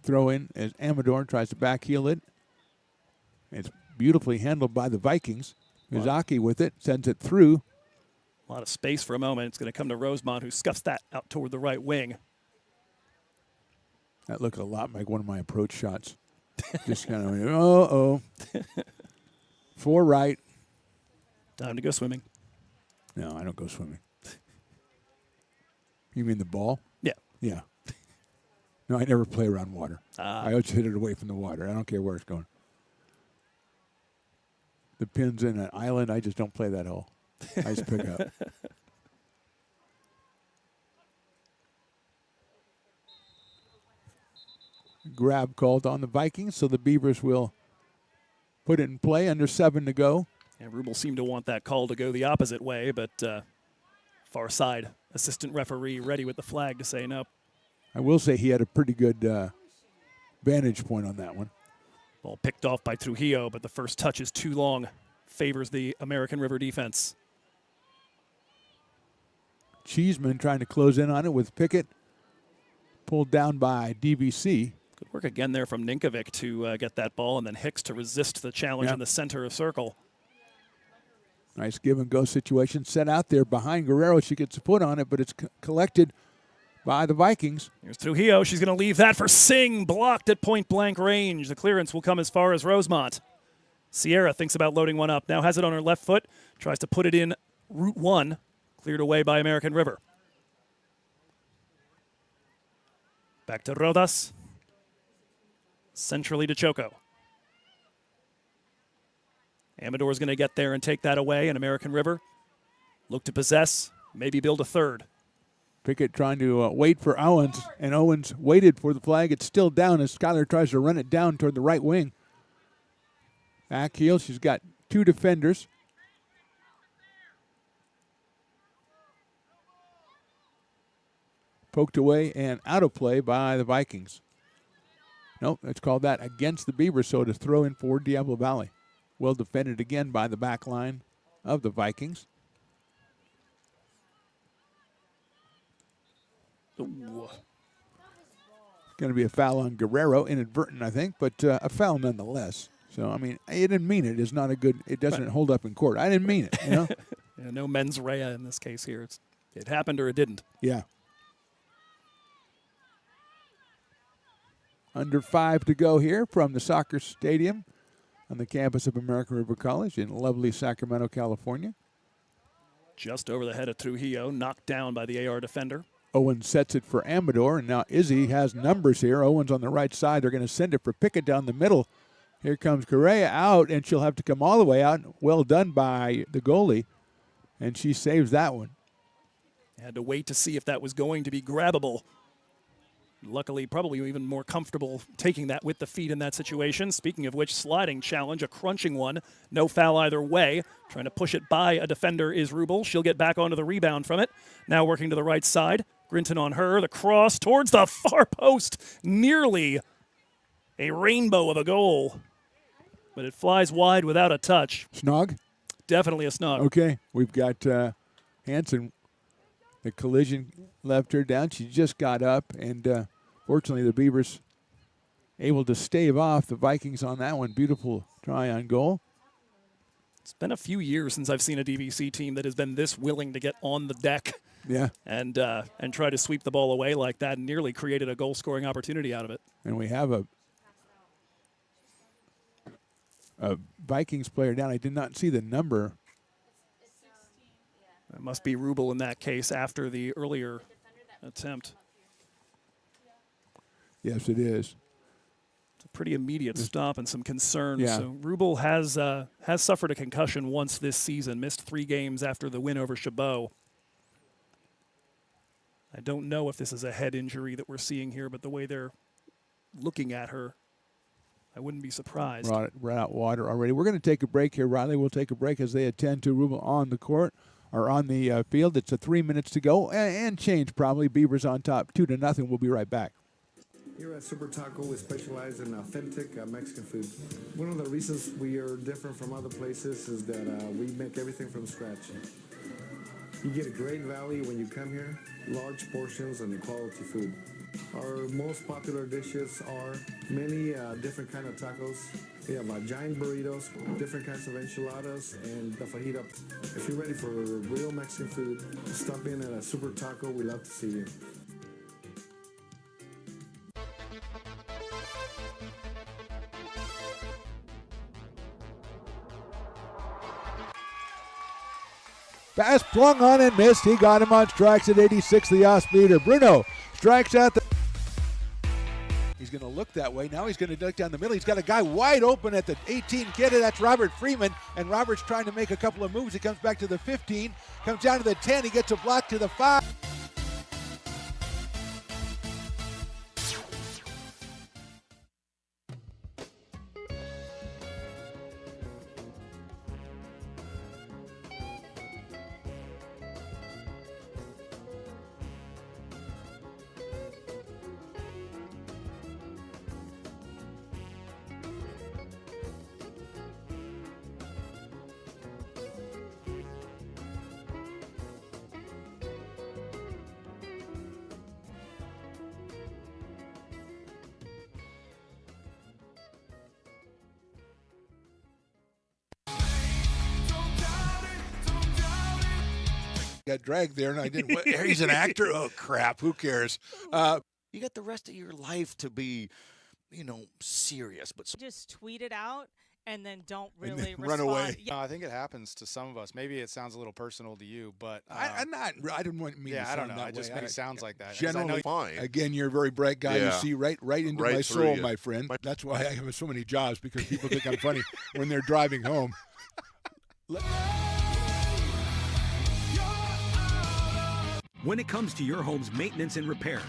Throw in as Amador tries to backheel it. It's beautifully handled by the Vikings. Mizaki with it, sends it through. A lot of space for a moment. It's going to come to Rosemont, who scuffs that out toward the right wing. That looked a lot like one of my approach shots. Just kind of, uh-oh. 4 right. Time to go swimming. No, I don't go swimming. You mean the ball? Yeah. Yeah. No, I never play around water. I always hit it away from the water. I don't care where it's going. The pin's in an island. I just don't play that hole. I just pick up. Grab called on the Vikings, so the Beavers will put it in play. Under 7 to go. And Rubel seemed to want that call to go the opposite way, but far side assistant referee ready with the flag to say no. I will say he had a pretty good vantage point on that one. Ball picked off by Trujillo, but the first touch is too long. Favors the American River defense. Cheeseman trying to close in on it with Pickett. Pulled down by DVC. Good work again there from Ninkovic to get that ball, and then Hicks to resist the challenge in the center of circle. Nice give-and-go situation set out there behind Guerrero. She gets a foot on it, but it's collected by the Vikings. Here's Trujillo. She's going to leave that for Singh, blocked at point-blank range. The clearance will come as far as Rosemont. Sierra thinks about loading one up. Now has it on her left foot. Tries to put it in Route 1. Cleared away by American River. Back to Rodas. Centrally to Choco. Amador's going to get there and take that away, and American River look to possess, maybe build a third. Pickett trying to wait for Owens, and Owens waited for the flag. It's still down as Skyler tries to run it down toward the right wing. Back heel, she's got two defenders. Poked away and out of play by the Vikings. Nope, it's called that against the Beavers, so to throw in for Diablo Valley. Well defended again by the back line of the Vikings. Ooh. Going to be a foul on Guerrero, inadvertent, I think, but a foul nonetheless. So, I mean, I didn't mean it. It's not a good, it doesn't hold up in court. I didn't mean it, you know? Yeah, no mens rea in this case here. It happened or it didn't. Yeah. Under 5 to go here from the soccer stadium on the campus of American River College in lovely Sacramento, California. Just over the head of Trujillo, knocked down by the AR defender. Owens sets it for Amador, and now Izzy has numbers here. Owens on the right side. They're going to send it for Pickett down the middle. Here comes Correa out, and she'll have to come all the way out. Well done by the goalie, and she saves that one. Had to wait to see if that was going to be grabbable. Luckily, probably even more comfortable taking that with the feet in that situation. Speaking of which, sliding challenge, a crunching one. No foul either way. Trying to push it by a defender is Rubel. She'll get back onto the rebound from it. Now working to the right side. Grinton on her. The cross towards the far post. Nearly a rainbow of a goal. But it flies wide without a touch. Snog? Definitely a snog. Okay, we've got Hanson. The collision left her down. She just got up, and fortunately the Beavers able to stave off the Vikings on that one. Beautiful try on goal. It's been a few years since I've seen a DVC team that has been this willing to get on the deck and try to sweep the ball away like that and nearly created a goal-scoring opportunity out of it. And we have a Vikings player down. I did not see the number. It must be Rubel in that case after the earlier attempt. Yes, it is. It's a pretty immediate stop and some concerns. Yeah. So Rubel has suffered a concussion once this season, missed 3 games after the win over Chabot. I don't know if this is a head injury that we're seeing here, but the way they're looking at her, I wouldn't be surprised. Right out water already. We're going to take a break here, Riley. We'll take a break as they attend to Rubel on the court. Or on the field. It's 3 minutes to go and change probably. Beavers on top 2-0. We'll be right back. Here at Super Taco, we specialize in authentic Mexican food. One of the reasons we are different from other places is that we make everything from scratch. You get a great value when you come here, large portions and quality food. Our most popular dishes are many different kind of tacos. We have giant burritos, different kinds of enchiladas, and the fajita. If you're ready for real Mexican food, stop in at a Super Taco. We love to see you. Pass flung on and missed. He got him on strikes at 86, the off-speeder. Bruno strikes out the... He's going to look that way. Now he's going to duck down the middle. He's got a guy wide open at the 18 kid. That's Robert Freeman. And Robert's trying to make a couple of moves. He comes back to the 15, comes down to the 10. He gets a block to the 5. got dragged there, and I didn't. What, he's an actor? Oh, crap. Who cares? You got the rest of your life to be, serious. But Just tweet it out and then don't And really then run respond. away. Yeah. I think it happens to some of us. Maybe it sounds a little personal to you, but I didn't want me to yeah, I sound don't know. that It just way. maybe sounds like that. 'Cause I know Generally, Fine. again, you're a very bright guy. You Yeah. see right into Right my through soul, you. my friend. That's why I have so many jobs, because people think I'm funny when they're driving home. When it comes to your home's maintenance and repairs,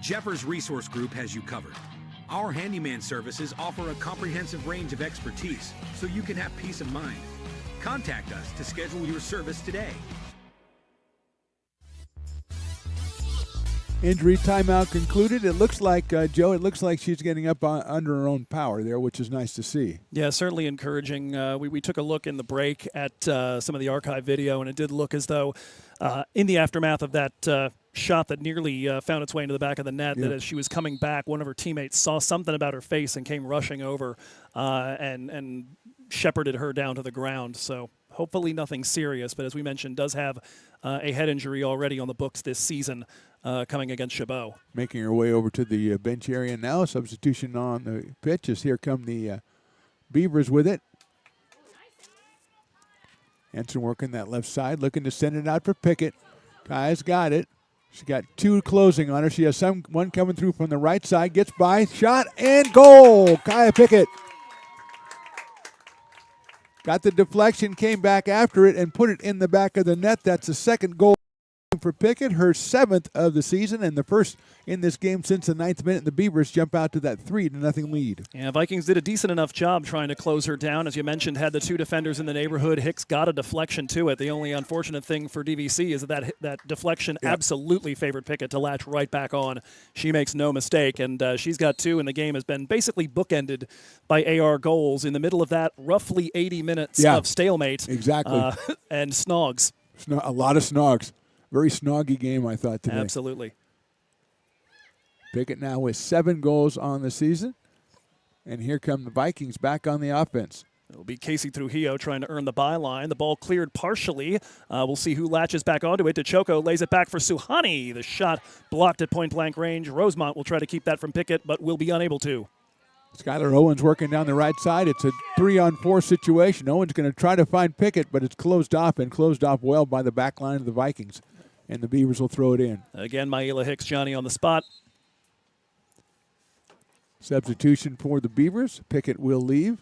Jeffers Resource Group has you covered. Our handyman services offer a comprehensive range of expertise so you can have peace of mind. Contact us to schedule your service today. Injury timeout concluded. It looks like, Joe, it looks like she's getting up under her own power there, which is nice to see. Yeah, certainly encouraging. We took a look in the break at some of the archive video, and it did look as though in the aftermath of that shot that nearly found its way into the back of the net, that as she was coming back, one of her teammates saw something about her face and came rushing over and shepherded her down to the ground. So hopefully nothing serious, but as we mentioned, does have a head injury already on the books this season coming against Chabot. Making her way over to the bench area now. Substitution on the pitch as here come the Beavers with it. Henson working that left side, looking to send it out for Pickett. Kai's got it. She's got two closing on her. She has one coming through from the right side. Gets by, shot, and goal! Kaya Pickett. Got the deflection, came back after it, and put it in the back of the net. That's the second goal for Pickett, her 7th of the season, and the first in this game since the 9th minute. The Beavers jump out to that 3-0 lead. Yeah, Vikings did a decent enough job trying to close her down. As you mentioned, had the two defenders in the neighborhood. Hicks got a deflection to it. The only unfortunate thing for DVC is that deflection absolutely favored Pickett to latch right back on. She makes no mistake, and she's got two, and the game has been basically bookended by AR goals in the middle of that roughly 80 minutes of stalemate. Exactly. And snogs. A lot of snogs. Very snoggy game, I thought, today. Absolutely. Pickett now with 7 goals on the season. And here come the Vikings back on the offense. It'll be Casey Trujillo trying to earn the byline. The ball cleared partially. We'll see who latches back onto it. DeChoco lays it back for Suhani. The shot blocked at point-blank range. Rosemont will try to keep that from Pickett, but will be unable to. Skylar Owens working down the right side. It's a 3-on-4 situation. Owens going to try to find Pickett, but it's closed off, and closed off well by the back line of the Vikings. And the Beavers will throw it in. Again, Maila Hicks, Johnny on the spot. Substitution for the Beavers. Pickett will leave.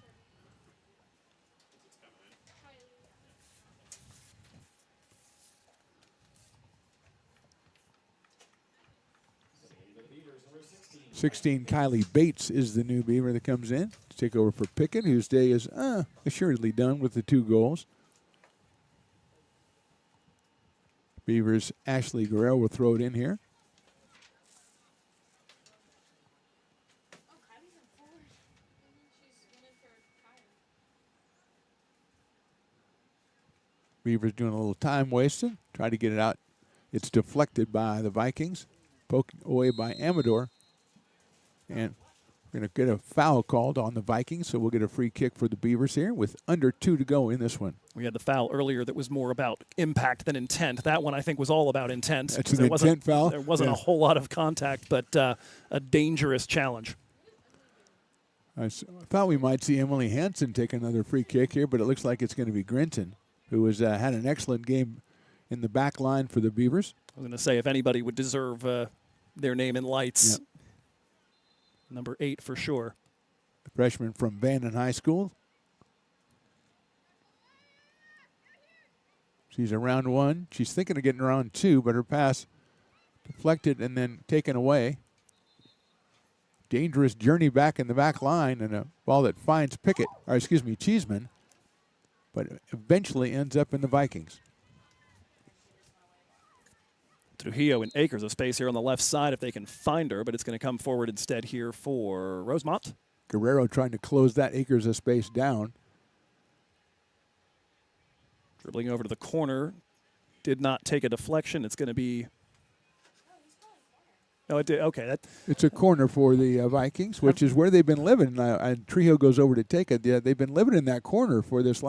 '16 Kylie Bates is the new Beaver that comes in to take over for Pickett, whose day is assuredly done with the 2 goals. Beavers' Ashley Guerrero will throw it in here. Beavers doing a little time wasting. Try to get it out. It's deflected by the Vikings. Poked away by Amador. And we're going to get a foul called on the Vikings, so we'll get a free kick for the Beavers here with under 2 to go in this one. We had the foul earlier that was more about impact than intent. That one, I think, was all about intent. That's an intent foul? There wasn't a whole lot of contact, but a dangerous challenge. I thought we might see Emily Hansen take another free kick here, but it looks like it's going to be Grinton, who has had an excellent game in the back line for the Beavers. I was going to say, if anybody would deserve their name in lights, number 8 for sure. The freshman from Vanden High School. She's around 1. She's thinking of getting around 2, but her pass deflected and then taken away. Dangerous journey back in the back line, and a ball that finds Cheeseman, but eventually ends up in the Vikings. Trujillo in acres of space here on the left side if they can find her, but it's going to come forward instead here for Rosemont. Guerrero trying to close that acres of space down. Dribbling over to the corner. Did not take a deflection. It's going to be Oh, it did. Okay, It's a corner for the Vikings, which is where they've been living. And Trejo goes over to take it. Yeah, they've been living in that corner for this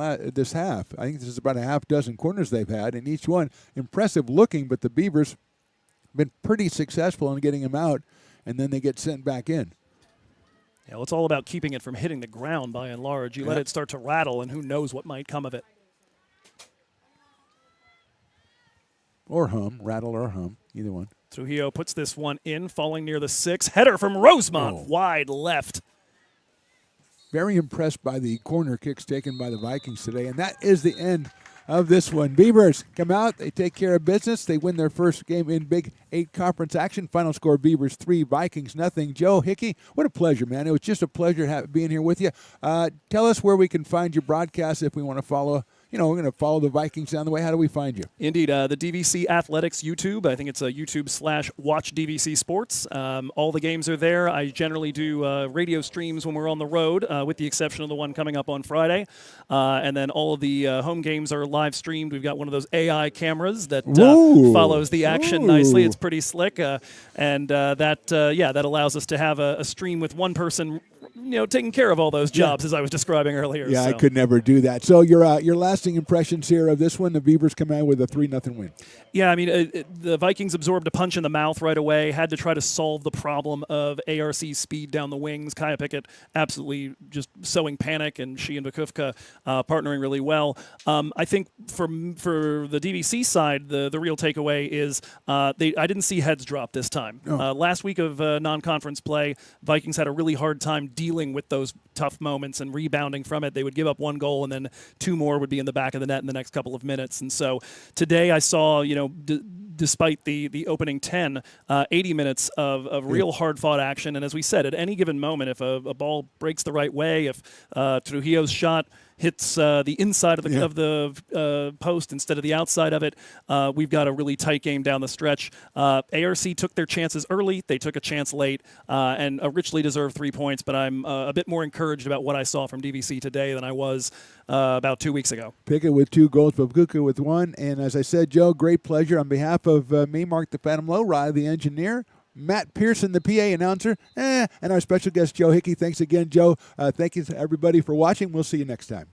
half. I think this is about a half dozen corners they've had, and each one impressive looking. But the Beavers been pretty successful in getting them out, and then they get sent back in. Yeah, well, it's all about keeping it from hitting the ground by and large. You let it start to rattle, and who knows what might come of it. Or hum, rattle or hum, either one. Trujillo puts this one in, falling near the 6. Header from Rosemont, wide left. Very impressed by the corner kicks taken by the Vikings today, and that is the end of this one. Beavers come out, they take care of business, they win their first game in Big 8 conference action. Final score: Beavers 3, Vikings nothing. Joe Hickey, what a pleasure, man. It was just a pleasure being here with you. Tell us where we can find your broadcast if we want to follow. We're going to follow the Vikings down the way. How do we find you? Indeed. The DVC Athletics YouTube. I think it's YouTube/Watch DVC Sports. All the games are there. I generally do radio streams when we're on the road, with the exception of the one coming up on Friday. And then all of the home games are live streamed. We've got one of those AI cameras that follows the action nicely. It's pretty slick. And that allows us to have a stream with one person taking care of all those jobs, as I was describing earlier. Yeah, I could never do that. So your lasting impressions here of this one, the Beavers come out with a 3-0 win. Yeah, I mean, the Vikings absorbed a punch in the mouth right away, had to try to solve the problem of ARC's speed down the wings. Kaya Pickett absolutely just sowing panic, and she and Bakufka partnering really well. I think for the DVC side, the real takeaway is I didn't see heads drop this time. Last week of non-conference play, Vikings had a really hard time dealing with those tough moments and rebounding from it. They would give up one goal, and then two more would be in the back of the net in the next couple of minutes. And so today I saw, despite the opening 10, 80 minutes of real hard-fought action. And as we said, at any given moment, if a ball breaks the right way, if Trujillo's shot hits the inside of the post instead of the outside of it, we've got a really tight game down the stretch. ARC took their chances early. They took a chance late, and a richly deserved 3 points, but I'm a bit more encouraged about what I saw from DVC today than I was about 2 weeks ago. Pickett with 2 goals, Babuka with 1. And as I said, Joe, great pleasure. On behalf of me, Mark the Phantom Low, Riley the engineer, Matt Pearson, the PA announcer, and our special guest, Joe Hickey. Thanks again, Joe. Thank you to everybody for watching. We'll see you next time.